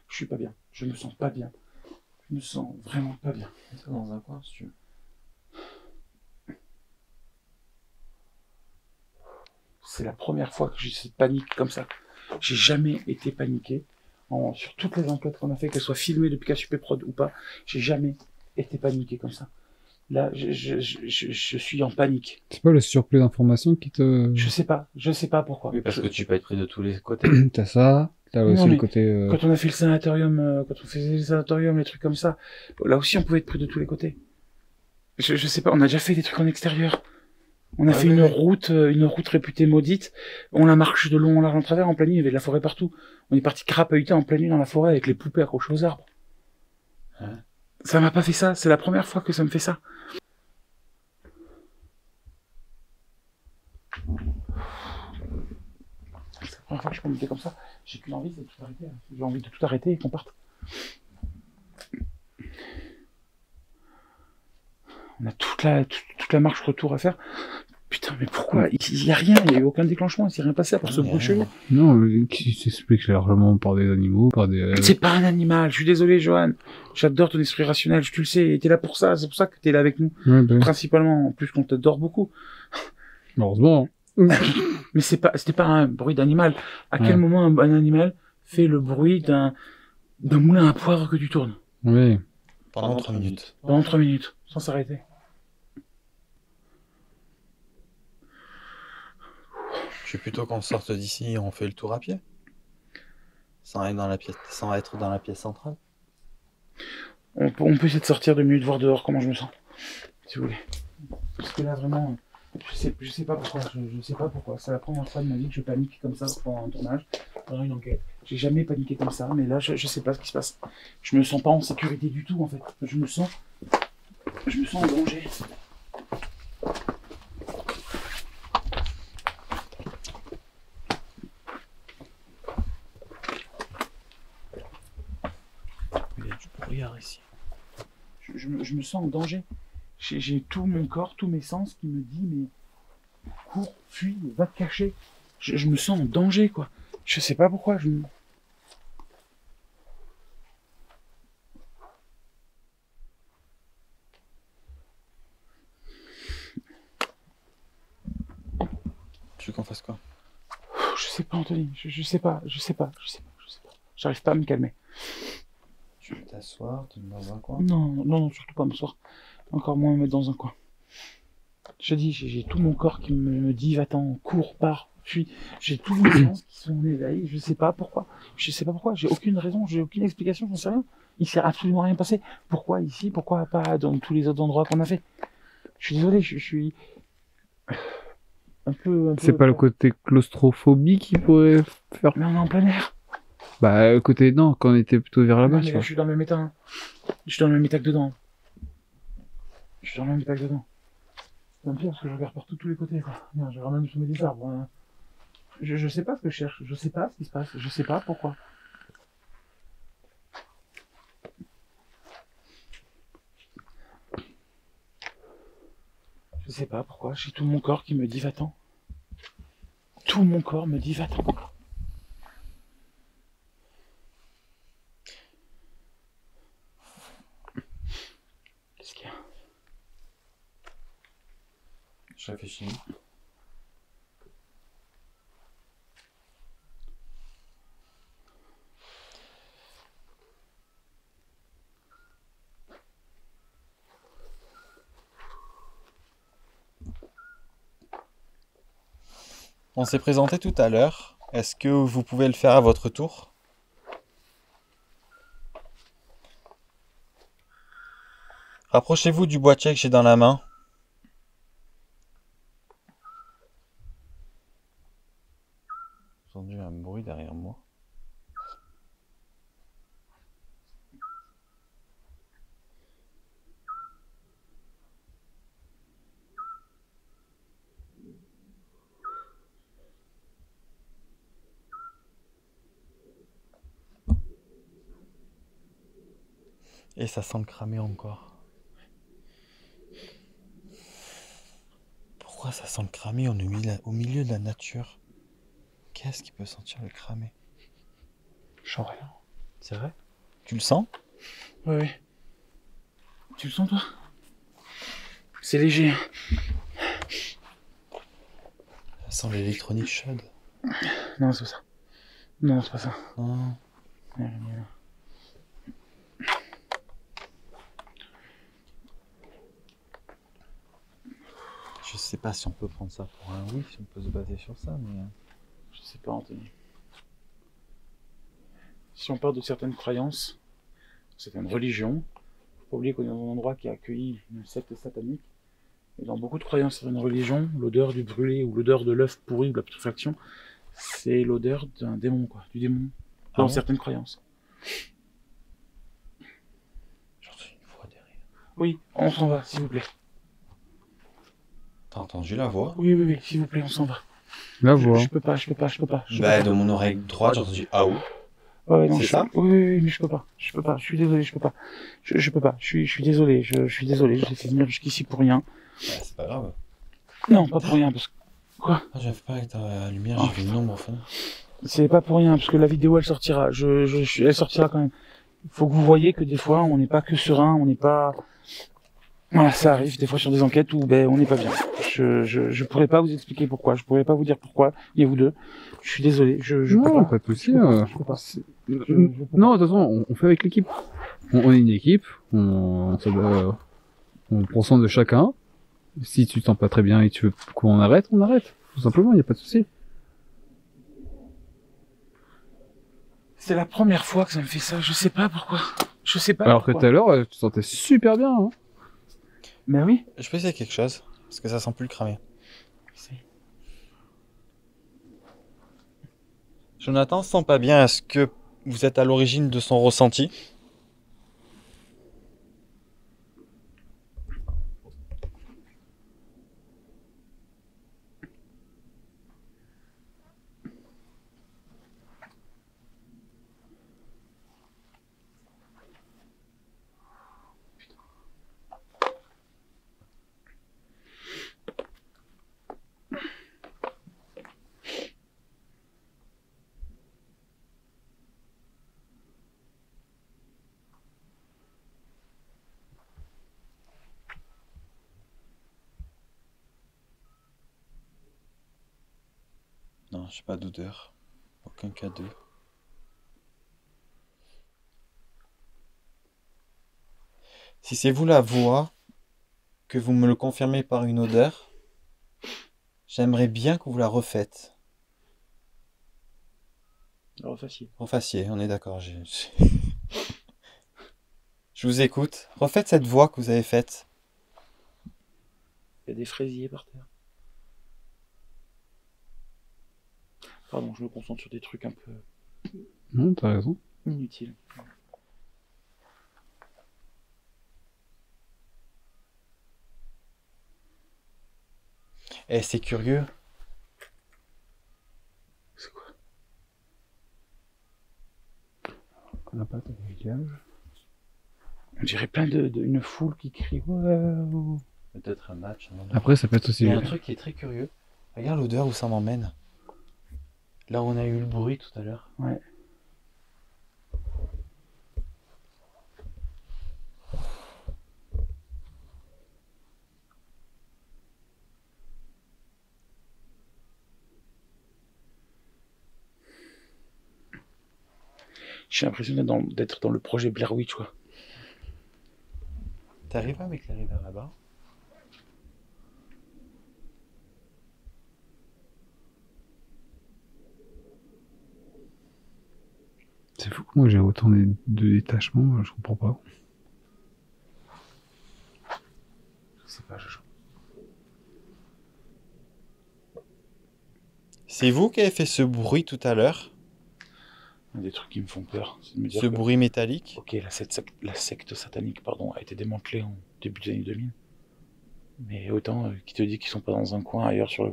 Speaker 1: Je suis pas bien, je me sens pas bien. Je me sens vraiment pas bien.
Speaker 3: Mets-toi dans un coin si tu veux.
Speaker 1: c'est la première fois que j'ai cette panique comme ça. J'ai jamais été paniqué. Sur toutes les enquêtes qu'on a fait, qu'elles soient filmées depuis KSUP Prod ou pas, j'ai jamais été paniqué comme ça. Là, je suis en panique.
Speaker 2: C'est pas le surplus d'informations qui te...
Speaker 1: Je sais pas pourquoi.
Speaker 3: Oui, parce que tu peux être pris de tous les côtés.
Speaker 2: T'as ça, t'as
Speaker 1: Non,
Speaker 2: aussi
Speaker 1: mais
Speaker 2: le côté...
Speaker 1: Quand on a fait le sanatorium, quand on faisait le sanatorium, les trucs comme ça, là aussi on pouvait être pris de tous les côtés. Je sais pas, on a déjà fait des trucs en extérieur. On a fait une route réputée maudite. On la marche de long en large en travers, en pleine nuit, il y avait de la forêt partout. On est parti crapahuter en pleine nuit dans la forêt avec les poupées accrochées aux arbres.
Speaker 3: Hein?
Speaker 1: Ça m'a pas fait ça, c'est la première fois que ça me fait ça. C'est la première fois que je paniquais comme ça. J'ai qu'une envie, c'est de tout arrêter. J'ai envie de tout arrêter et qu'on parte. On a toute la marche retour à faire. Putain, mais pourquoi? Il y a rien, il y a eu aucun déclenchement, il s'est rien passé à part ce bruit chelou.
Speaker 2: Non, qui s'explique largement par des animaux, par des...
Speaker 1: C'est pas un animal, je suis désolé, Johan. J'adore ton esprit rationnel, tu le sais, t'es là pour ça, c'est pour ça que t'es là avec nous.
Speaker 2: Ouais, bah,
Speaker 1: Principalement, en plus qu'on t'adore beaucoup.
Speaker 2: heureusement.
Speaker 1: Mais c'était pas un bruit d'animal. À quel moment un animal fait le bruit d'un moulin à poivre que tu tournes?
Speaker 2: Oui.
Speaker 3: Pendant 3 minutes.
Speaker 1: Pendant 3 minutes, sans s'arrêter.
Speaker 3: Je suis plutôt qu'on sorte d'ici et on fait le tour à pied. Sans être dans la pièce centrale.
Speaker 1: On peut essayer de sortir 2 minutes, voir dehors comment je me sens. Si vous voulez. Parce que là, vraiment, je sais pas pourquoi. Je sais pas pourquoi. C'est la première fois de ma vie que je panique comme ça pendant un tournage, pendant une enquête. J'ai jamais paniqué comme ça, mais là, je sais pas ce qui se passe. Je me sens pas en sécurité du tout, en fait. Je me sens en danger.
Speaker 3: Il y a du brouillard ici.
Speaker 1: Je me sens en danger. J'ai tout mon corps, tous mes sens qui me dit mais cours, fuis, va te cacher. Je me sens en danger, quoi. Je sais pas pourquoi.
Speaker 3: Tu veux qu'on fasse quoi?
Speaker 1: Je sais pas, Anthony. Je sais pas. J'arrive pas à me calmer.
Speaker 3: Tu veux t'asseoir, te mettre dans un coin?
Speaker 1: Non, surtout pas m'asseoir. Encore moins me mettre dans un coin. Je dis, j'ai tout mon corps qui me dit va-t'en, cours, pars, fuis. J'ai tous mes sens qui sont éveillés. Je sais pas pourquoi. J'ai aucune raison, j'ai aucune explication, j'en sais rien. Il s'est absolument rien passé. Pourquoi ici? Pourquoi pas dans tous les autres endroits qu'on a fait? Je suis désolé, je suis un peu.
Speaker 2: C'est pas le côté claustrophobie qui pourrait faire...
Speaker 1: Mais on est en plein air.
Speaker 2: Bah, le côté... Non, quand on était plutôt vers là-bas,
Speaker 1: Non, mais
Speaker 2: tu
Speaker 1: là,
Speaker 2: vois.
Speaker 1: je suis dans le même état. Hein. Je suis dans le même état que dedans. C'est un pire parce que je regarde partout tous les côtés, quoi. Merde, je ramène sommet des arbres. Hein. Je sais pas ce que je cherche. Je sais pas ce qui se passe. Je sais pas pourquoi. Je sais pas pourquoi. J'ai tout mon corps qui me dit va-t'en. Tout mon corps me dit va-t'en. Qu'est-ce qu'il y a?
Speaker 3: Je réfléchis. On s'est présenté tout à l'heure. Est-ce que vous pouvez le faire à votre tour? Rapprochez-vous du boîtier que j'ai dans la main. J'ai entendu un bruit derrière moi. Et ça sent le cramer encore. Pourquoi ça sent le cramer au milieu de la nature? Qu'est-ce qui peut sentir le cramer?
Speaker 1: J'en rien.
Speaker 3: C'est vrai? Tu le sens?
Speaker 1: Oui. Tu le sens, toi? C'est léger.
Speaker 3: Ça sent l'électronique chaude.
Speaker 1: Non, c'est pas ça. Non, c'est pas ça.
Speaker 3: Non. Je sais pas si on peut prendre ça pour un oui, si on peut se baser sur ça, mais...
Speaker 1: Je sais pas, Anthony. Si on part de certaines croyances, certaines religions, faut pas oublier qu'on est dans un endroit qui a accueilli une secte satanique. Et dans beaucoup de croyances, certaines religions, l'odeur du brûlé ou l'odeur de l'œuf pourri ou de la putréfaction, c'est l'odeur d'un démon, quoi, du démon.
Speaker 3: Ah
Speaker 1: Dans
Speaker 3: bon
Speaker 1: certaines croyances.
Speaker 3: J'entends une voix derrière.
Speaker 1: Oui, on s'en va, s'il vous plaît.
Speaker 3: T'as entendu la voix?
Speaker 1: Oui, s'il vous plaît, on s'en va.
Speaker 2: La voix.
Speaker 1: Je peux pas.
Speaker 3: Bah, de mon oreille droite, j'ai entendu ah ou.
Speaker 1: Ouais, non,
Speaker 3: C'est ça?
Speaker 1: Oui, mais je peux pas. Je suis désolé, je peux pas. Je peux pas. Je suis désolé. Je suis désolé. J'ai fait venir jusqu'ici pour rien.
Speaker 3: Bah, c'est pas grave.
Speaker 1: Non, pas pour rien, parce que... Quoi?
Speaker 3: Ah, j'avais pas avec ta lumière,
Speaker 1: Oh,
Speaker 3: j'ai vu une ombre au fond.
Speaker 1: C'est pas pour rien, parce que la vidéo, elle sortira. Elle sortira quand même. Il faut que vous voyez que des fois, on n'est pas que serein, on n'est pas... Voilà, ça arrive des fois sur des enquêtes où ben, on n'est pas bien. Je pourrais pas vous expliquer pourquoi. Je pourrais pas vous dire pourquoi. Il y a vous deux. Je suis désolé. Je peux
Speaker 2: Non,
Speaker 1: pas.
Speaker 2: pas de souci.
Speaker 1: Je peux pas.
Speaker 2: Non, de toute façon, on fait avec l'équipe. On est une équipe. On prend soin de chacun. Si tu te sens pas très bien et tu veux qu'on arrête, on arrête. Tout simplement, il n'y a pas de souci.
Speaker 1: C'est la première fois que ça me fait ça. Je sais pas pourquoi. Je sais pas
Speaker 2: Alors que
Speaker 1: pourquoi.
Speaker 2: tout à l'heure, tu te sentais super bien. Hein.
Speaker 1: Mais oui.
Speaker 3: Je peux essayer quelque chose, parce que ça sent plus le cramer. Jonathan se sent pas bien, est-ce que vous êtes à l'origine de son ressenti? Non, j'ai pas d'odeur. Aucun cadeau. Si c'est vous la voix, que vous me le confirmez par une odeur, j'aimerais bien que vous la refaites.
Speaker 1: Refaciez.
Speaker 3: Refaciez, on est d'accord. Je vous écoute. Refaites cette voix que vous avez faite.
Speaker 1: Il y a des fraisiers par terre. Pardon, je me concentre sur des trucs un peu
Speaker 2: Non, t'as raison.
Speaker 1: inutiles.
Speaker 3: Eh, c'est curieux.
Speaker 1: C'est quoi?
Speaker 2: On n'a pas de réglage.
Speaker 1: On dirait plein une foule qui crie waouh.
Speaker 3: Peut-être un match.
Speaker 2: Après, ça peut être aussi.
Speaker 3: Il y a un truc qui est très curieux. Regarde l'odeur où ça m'emmène. Là où on a eu le bruit tout à l'heure.
Speaker 1: Ouais. J'ai l'impression d'être dans le projet Blair Witch, quoi.
Speaker 3: T'arrives à m'éclairer vers là-bas?
Speaker 2: C'est fou que moi j'ai autant de détachements, je comprends pas.
Speaker 1: Je sais pas, Jojo.
Speaker 3: C'est vous qui avez fait ce bruit tout à l'heure?
Speaker 1: Il y a des trucs qui me font peur. C'est de me dire
Speaker 3: Ce
Speaker 1: que,
Speaker 3: bruit métallique?
Speaker 1: ok, la secte satanique, pardon, a été démantelée en début des années 2000. Mais autant qui te dit qu'ils sont pas dans un coin ailleurs
Speaker 2: Ah,
Speaker 1: dans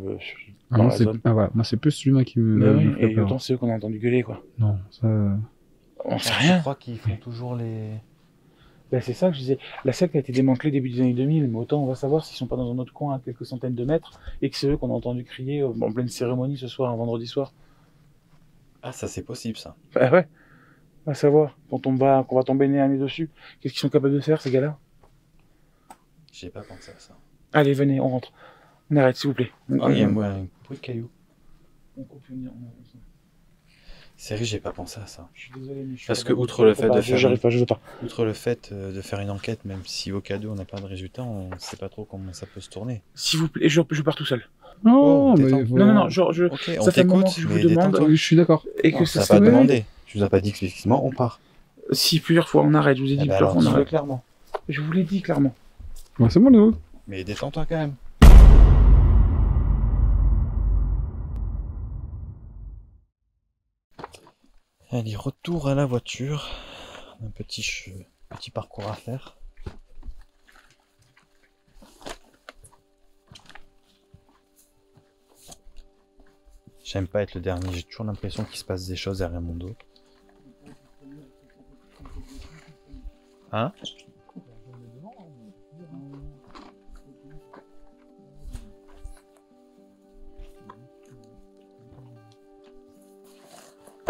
Speaker 2: moi,
Speaker 1: la
Speaker 2: c'est
Speaker 1: zone.
Speaker 2: voilà. Moi, c'est plus l'humain qui
Speaker 1: Mais
Speaker 2: me
Speaker 1: oui,
Speaker 2: fait
Speaker 1: et
Speaker 2: peur.
Speaker 1: autant c'est eux qu'on a entendu gueuler, quoi.
Speaker 2: Non, ça.
Speaker 1: On sait
Speaker 3: Je
Speaker 1: rien.
Speaker 3: crois qu'ils font toujours les...
Speaker 1: Ben, c'est ça que je disais. La secte a été démantelée début des années 2000, mais autant on va savoir s'ils sont pas dans un autre coin à quelques centaines de mètres et que c'est eux qu'on a entendu crier en pleine cérémonie ce soir, un vendredi soir.
Speaker 3: Ah, ça c'est possible ça.
Speaker 1: Bah ouais. On va savoir. Qu'on va tomber nez à nez dessus. Qu'est-ce qu'ils sont capables de faire, ces gars-là?
Speaker 3: J'ai pas pensé à ça.
Speaker 1: Allez, venez, on rentre. On arrête, s'il vous plaît.
Speaker 3: Oh, il y a un bruit de caillou.
Speaker 1: On coupe,
Speaker 3: C'est vrai, j'ai pas pensé à ça.
Speaker 1: Je suis désolé, mais je suis
Speaker 3: Parce
Speaker 1: pas
Speaker 3: que
Speaker 1: bon.
Speaker 3: outre le fait de faire
Speaker 1: J'arrive pas, je veux pas.
Speaker 3: Outre le fait de faire une enquête, même si au cas où on n'a pas de résultat, on sait pas trop comment ça peut se tourner.
Speaker 1: S'il vous plaît, je pars tout seul.
Speaker 2: Non, mais
Speaker 3: détends.
Speaker 2: voilà.
Speaker 1: Non,
Speaker 3: Ok, on
Speaker 1: ça fait un moment
Speaker 3: t'écoute,
Speaker 1: que je vous
Speaker 3: mais
Speaker 1: demande.
Speaker 3: détends-toi.
Speaker 2: Je suis d'accord.
Speaker 1: Et que
Speaker 3: Non,
Speaker 1: ça
Speaker 3: t'as pas
Speaker 1: se-
Speaker 3: demandé. Tu nous as pas dit explicitement, on part.
Speaker 1: Si, plusieurs fois, on arrête. Je vous ai dit
Speaker 3: Eh ben
Speaker 1: plusieurs
Speaker 3: alors,
Speaker 1: fois, on
Speaker 3: dis-le
Speaker 1: arrête.
Speaker 3: clairement.
Speaker 1: Je vous l'ai dit clairement.
Speaker 2: Ouais, c'est bon, Léo.
Speaker 3: Mais détends-toi quand même. Allez, retour à la voiture. Un petit parcours à faire. J'aime pas être le dernier, j'ai toujours l'impression qu'il se passe des choses derrière mon dos. Hein?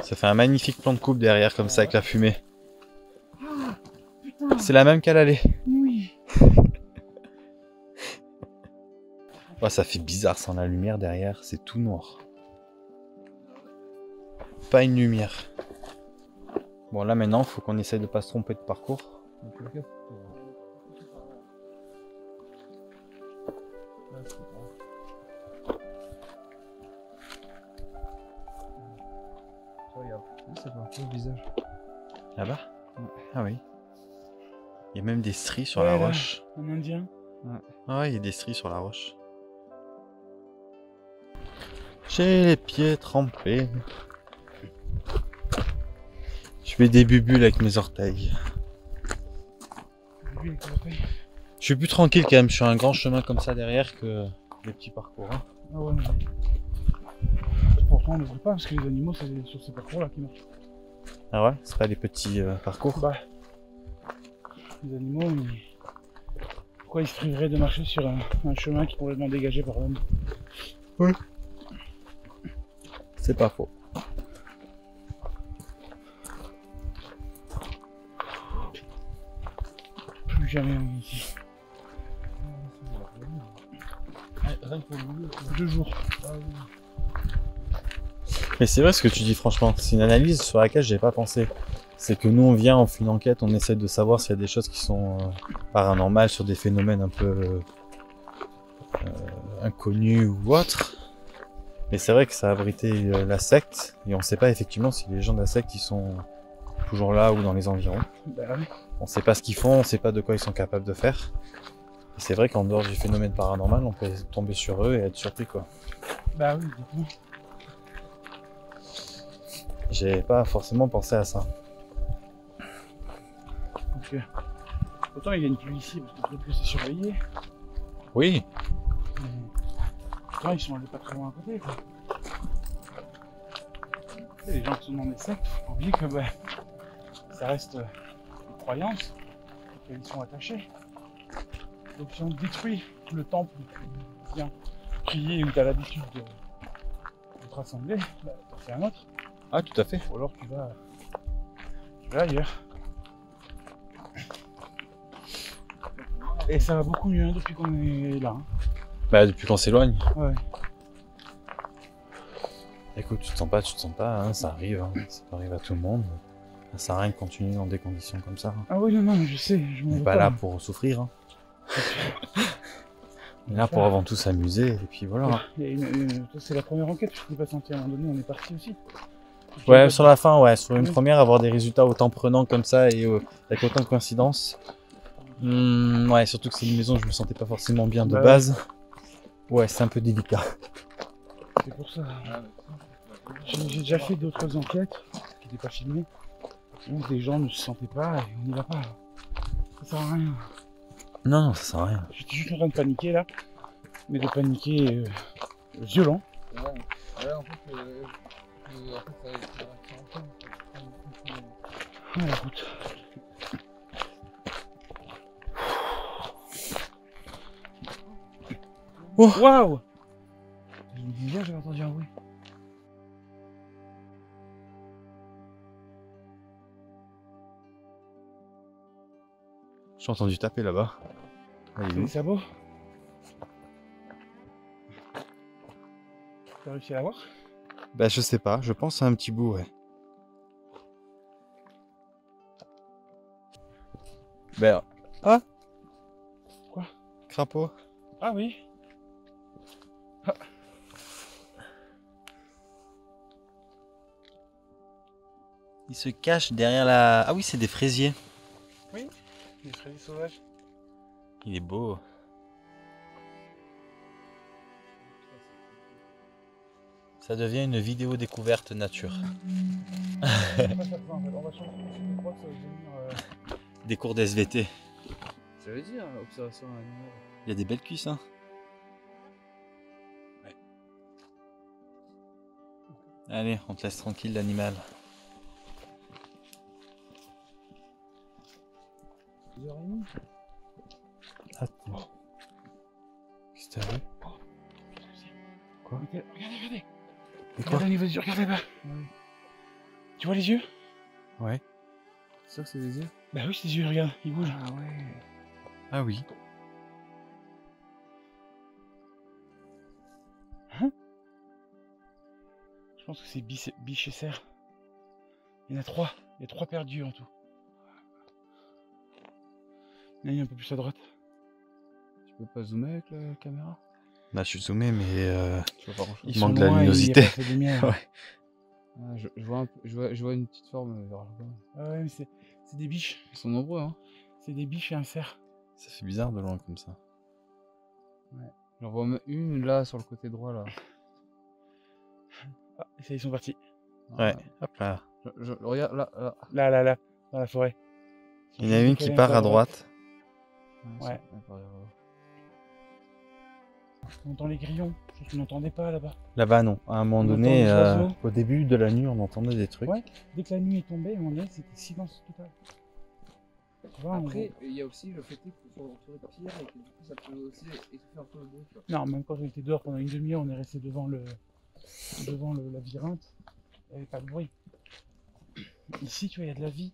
Speaker 3: Ça fait un magnifique plan de coupe derrière comme ça avec la fumée. C'est la même qu'à l'aller.
Speaker 1: Oui.
Speaker 3: Oh, ça fait bizarre sans la lumière derrière, c'est tout noir. Pas une lumière. Bon là maintenant, faut qu'on essaye de pas se tromper de parcours.
Speaker 2: Ça va un peu le visage.
Speaker 3: Là-bas? Ah oui. Il y a même des stries sur
Speaker 1: Ouais,
Speaker 3: la
Speaker 1: là.
Speaker 3: roche.
Speaker 1: Un indien.
Speaker 3: Ah ouais, il y a des stries sur la roche. J'ai les pieds trempés. Je fais des bulles avec mes orteils.
Speaker 1: Lui, avec la taille.
Speaker 3: Je suis plus tranquille quand même sur un grand chemin comme ça derrière que les petits parcours. Hein.
Speaker 1: Ah ouais, mais... Pourtant, on ne devrait pas, parce que les animaux, c'est sur ces parcours-là qui marchent.
Speaker 3: Ah ouais, c'est pas les petits parcours.
Speaker 1: Bah, les animaux, pourquoi ils se priveraient de marcher sur un chemin qui est complètement dégagé par l'homme?
Speaker 3: C'est pas faux.
Speaker 1: Plus jamais on est ici.
Speaker 2: Rien que pour nous.
Speaker 1: 2 jours.
Speaker 3: Mais c'est vrai ce que tu dis franchement, c'est une analyse sur laquelle j'ai pas pensé. C'est que nous on vient, on fait une enquête, on essaie de savoir s'il y a des choses qui sont paranormales sur des phénomènes un peu inconnus ou autres. Mais c'est vrai que ça a abrité la secte et on sait pas effectivement si les gens de la secte ils sont toujours là ou dans les environs.
Speaker 1: Bah oui.
Speaker 3: On sait pas ce qu'ils font, on sait pas de quoi ils sont capables de faire. Et c'est vrai qu'en dehors du phénomène paranormal, on peut tomber sur eux et être surpris quoi.
Speaker 1: Bah oui, exactement.
Speaker 3: J'ai pas forcément pensé à ça.
Speaker 1: Donc, autant ils viennent plus ici parce que peut-être que c'est surveillé.
Speaker 3: Oui,
Speaker 1: Mais pourtant ils sont allés pas très loin à côté quoi. Et les gens qui sont dans des sectes, faut pas oublier que bah, ça reste une croyance auxquelles ils sont attachés. Donc si on détruit le temple où tu viens prier, où tu as l'habitude de te rassembler, bah, c'est un autre.
Speaker 3: ah tout à fait.
Speaker 1: Ou alors tu vas ailleurs. Et ça va beaucoup mieux hein, depuis qu'on est là. Hein.
Speaker 3: Bah depuis qu'on s'éloigne.
Speaker 1: Ouais.
Speaker 3: Écoute, tu te sens pas, hein, ça arrive, hein, ça arrive à tout le monde. Ça sert à rien de continuer dans des conditions comme ça. Hein.
Speaker 1: Ah oui, non, mais je sais, je
Speaker 3: On
Speaker 1: m'en
Speaker 3: n'est
Speaker 1: veux
Speaker 3: pas là pour souffrir. Hein. On est là pour avant tout s'amuser et puis voilà. Hein.
Speaker 1: Il y a c'est la première enquête, je t'ai pas senti à un moment donné, on est parti aussi.
Speaker 3: Ouais, sur la fin, ouais, sur une première, avoir des résultats autant prenants comme ça et avec autant de coïncidences. Ouais, surtout que c'est une maison où je me sentais pas forcément bien de
Speaker 1: Bah
Speaker 3: base. Ouais, c'est un peu délicat.
Speaker 1: C'est pour ça. J'ai déjà fait d'autres enquêtes qui n'étaient pas filmées. Où des gens ne se sentaient pas et on n'y va pas. Ça sert à rien.
Speaker 3: Non, non, ça sert à rien.
Speaker 1: J'étais juste en train de paniquer là. Mais de paniquer violent.
Speaker 2: Ouais, en fait,
Speaker 1: Ouais, écoute.
Speaker 3: Oh.
Speaker 1: Waouh! Je me disais, j'avais entendu un bruit.
Speaker 3: J'ai entendu taper là-bas.
Speaker 1: C'est des sabots? T'as réussi à la voir?
Speaker 3: Bah je sais pas, je pense à un petit bout, ouais. Ben... Ah!
Speaker 1: Quoi?
Speaker 3: Crapaud.
Speaker 1: Ah oui. Ah.
Speaker 3: Il se cache derrière la... Ah oui, c'est des fraisiers.
Speaker 1: Oui, des fraisiers sauvages.
Speaker 3: Il est beau. Ça devient une vidéo découverte nature.
Speaker 1: On va faire ça en fait, on va changer de droite, ça va devenir...
Speaker 3: Des cours d'SVT.
Speaker 2: Ça veut dire observation animale.
Speaker 3: Il y a des belles cuisses, hein.
Speaker 1: Ouais.
Speaker 3: Allez, on te laisse tranquille l'animal. Attends. Qu'est-ce que t'as vu? Quoi?
Speaker 1: Regardez, regardez.
Speaker 3: Et quoi?
Speaker 1: Regarde au niveau des yeux, regarde là-bas.
Speaker 2: Ouais.
Speaker 1: Tu vois les yeux?
Speaker 3: Ouais.
Speaker 2: C'est sûr que c'est des yeux?
Speaker 1: Bah oui, c'est des yeux, regarde, ils bougent.
Speaker 2: Ah ouais.
Speaker 3: Ah oui.
Speaker 1: Je pense que c'est biche et cerf. Il y en a 3. Il y a 3 paires d'yeux en tout. Il y en a un peu plus à droite.
Speaker 2: Tu peux pas zoomer avec la caméra?
Speaker 3: Bah je suis zoomé, mais
Speaker 2: Tu vois pas grand chose.
Speaker 1: Ils
Speaker 3: manque
Speaker 1: sont
Speaker 3: de
Speaker 1: loin,
Speaker 3: luminosité.
Speaker 1: il y a pas assez de lumière.
Speaker 3: Ouais.
Speaker 2: Ah, je vois je vois une petite forme vers là-bas.
Speaker 1: Ah ouais, mais c'est des biches.
Speaker 2: Ils sont nombreux, hein.
Speaker 1: C'est des biches et un cerf.
Speaker 3: Ça fait bizarre de loin comme ça.
Speaker 2: J'en vois même une là sur le côté droit là.
Speaker 1: Ah, ça, ils sont partis.
Speaker 3: Ouais, hop là.
Speaker 2: Regarde là.
Speaker 1: Là, dans la forêt.
Speaker 3: Il y en a une qui part à droite.
Speaker 1: Ouais.
Speaker 2: Ça-
Speaker 1: On entend les grillons. Je qu'on n'entendait pas là-bas.
Speaker 3: Là-bas, non. À un moment
Speaker 1: On
Speaker 3: donné,
Speaker 1: entend les oiseaux.
Speaker 3: au début de la nuit, on entendait des trucs.
Speaker 1: Ouais. Dès que la nuit est tombée, on est, c'était silence total. Tu vois,
Speaker 2: Après, il y a aussi le fait qu'ils sont entourés de pierres et que du coup ça peut aussi étouffer un peu le bruit.
Speaker 1: Non, même quand on était dehors pendant une demi-heure, on est resté devant le labyrinthe. Il n'y avait pas de bruit. Ici, tu vois, il y a de la vie.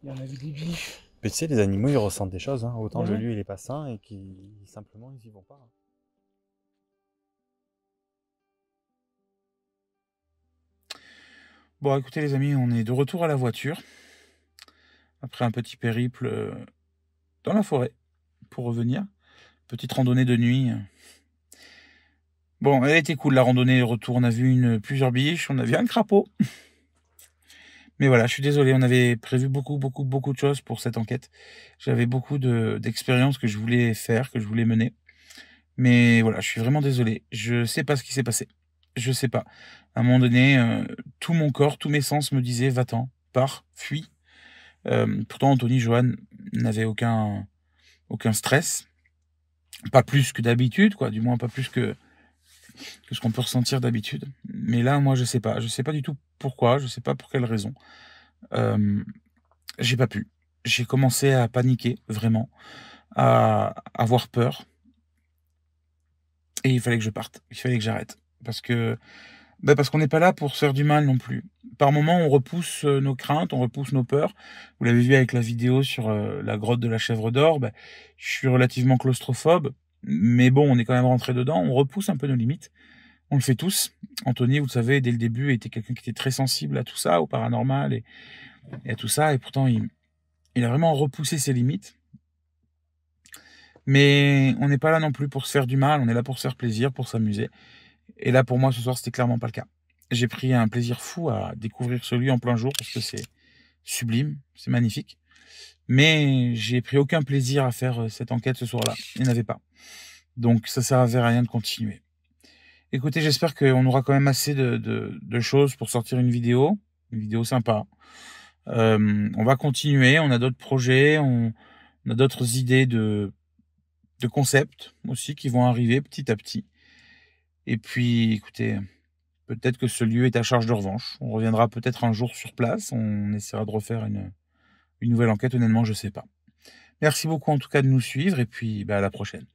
Speaker 1: Il y en a vu des biches.
Speaker 3: Mais tu sais, les animaux, ils ressentent des choses. Hein. Autant
Speaker 1: Ouais.
Speaker 3: le lieu, il est pas sain et qu'ils simplement, ils y vont pas. Hein.
Speaker 1: Bon, écoutez les amis, on est de retour à la voiture. Après un petit périple dans la forêt pour revenir. Petite randonnée de nuit. Bon, elle était cool la randonnée. Retour, on a vu plusieurs biches, on a vu un crapaud. Mais voilà, je suis désolé, on avait prévu beaucoup de choses pour cette enquête. J'avais beaucoup d'expériences que je voulais faire, que je voulais mener. Mais voilà, je suis vraiment désolé. Je sais pas ce qui s'est passé. Je sais pas. À un moment donné, tout mon corps, tous mes sens me disaient va-t'en, pars, fuis. Pourtant, Anthony, Johan n'avaient aucun stress. Pas plus que d'habitude, quoi. Du moins, pas plus que ce qu'on peut ressentir d'habitude. Mais là, moi, je sais pas. Je sais pas du tout pourquoi. Je sais pas pour quelle raison. J'ai pas pu. J'ai commencé à paniquer, vraiment. À avoir peur. Et il fallait que je parte. Il fallait que j'arrête. Parce qu'on n'est pas là pour se faire du mal non plus. Par moments, on repousse nos craintes, on repousse nos peurs. Vous l'avez vu avec la vidéo sur la grotte de la Chèvre d'Or. Je suis relativement claustrophobe. Mais bon, on est quand même rentré dedans. On repousse un peu nos limites. On le fait tous. Anthony, vous le savez, dès le début, était quelqu'un qui était très sensible à tout ça, au paranormal et à tout ça. Et pourtant, il a vraiment repoussé ses limites. Mais on n'est pas là non plus pour se faire du mal. On est là pour se faire plaisir, pour s'amuser. Et là, pour moi, ce soir, c'était clairement pas le cas. J'ai pris un plaisir fou à découvrir ce lieu en plein jour parce que c'est sublime, c'est magnifique. Mais j'ai pris aucun plaisir à faire cette enquête ce soir-là. Il n'y en avait pas. Donc, ça servait à rien de continuer. Écoutez, j'espère qu'on aura quand même assez de choses pour sortir une vidéo sympa. On va continuer, on a d'autres projets, on a d'autres idées de concepts aussi qui vont arriver petit à petit. Et puis, écoutez, peut-être que ce lieu est à charge de revanche. On reviendra peut-être un jour sur place. On essaiera de refaire une nouvelle enquête. Honnêtement, je sais pas. Merci beaucoup en tout cas de nous suivre et puis à la prochaine.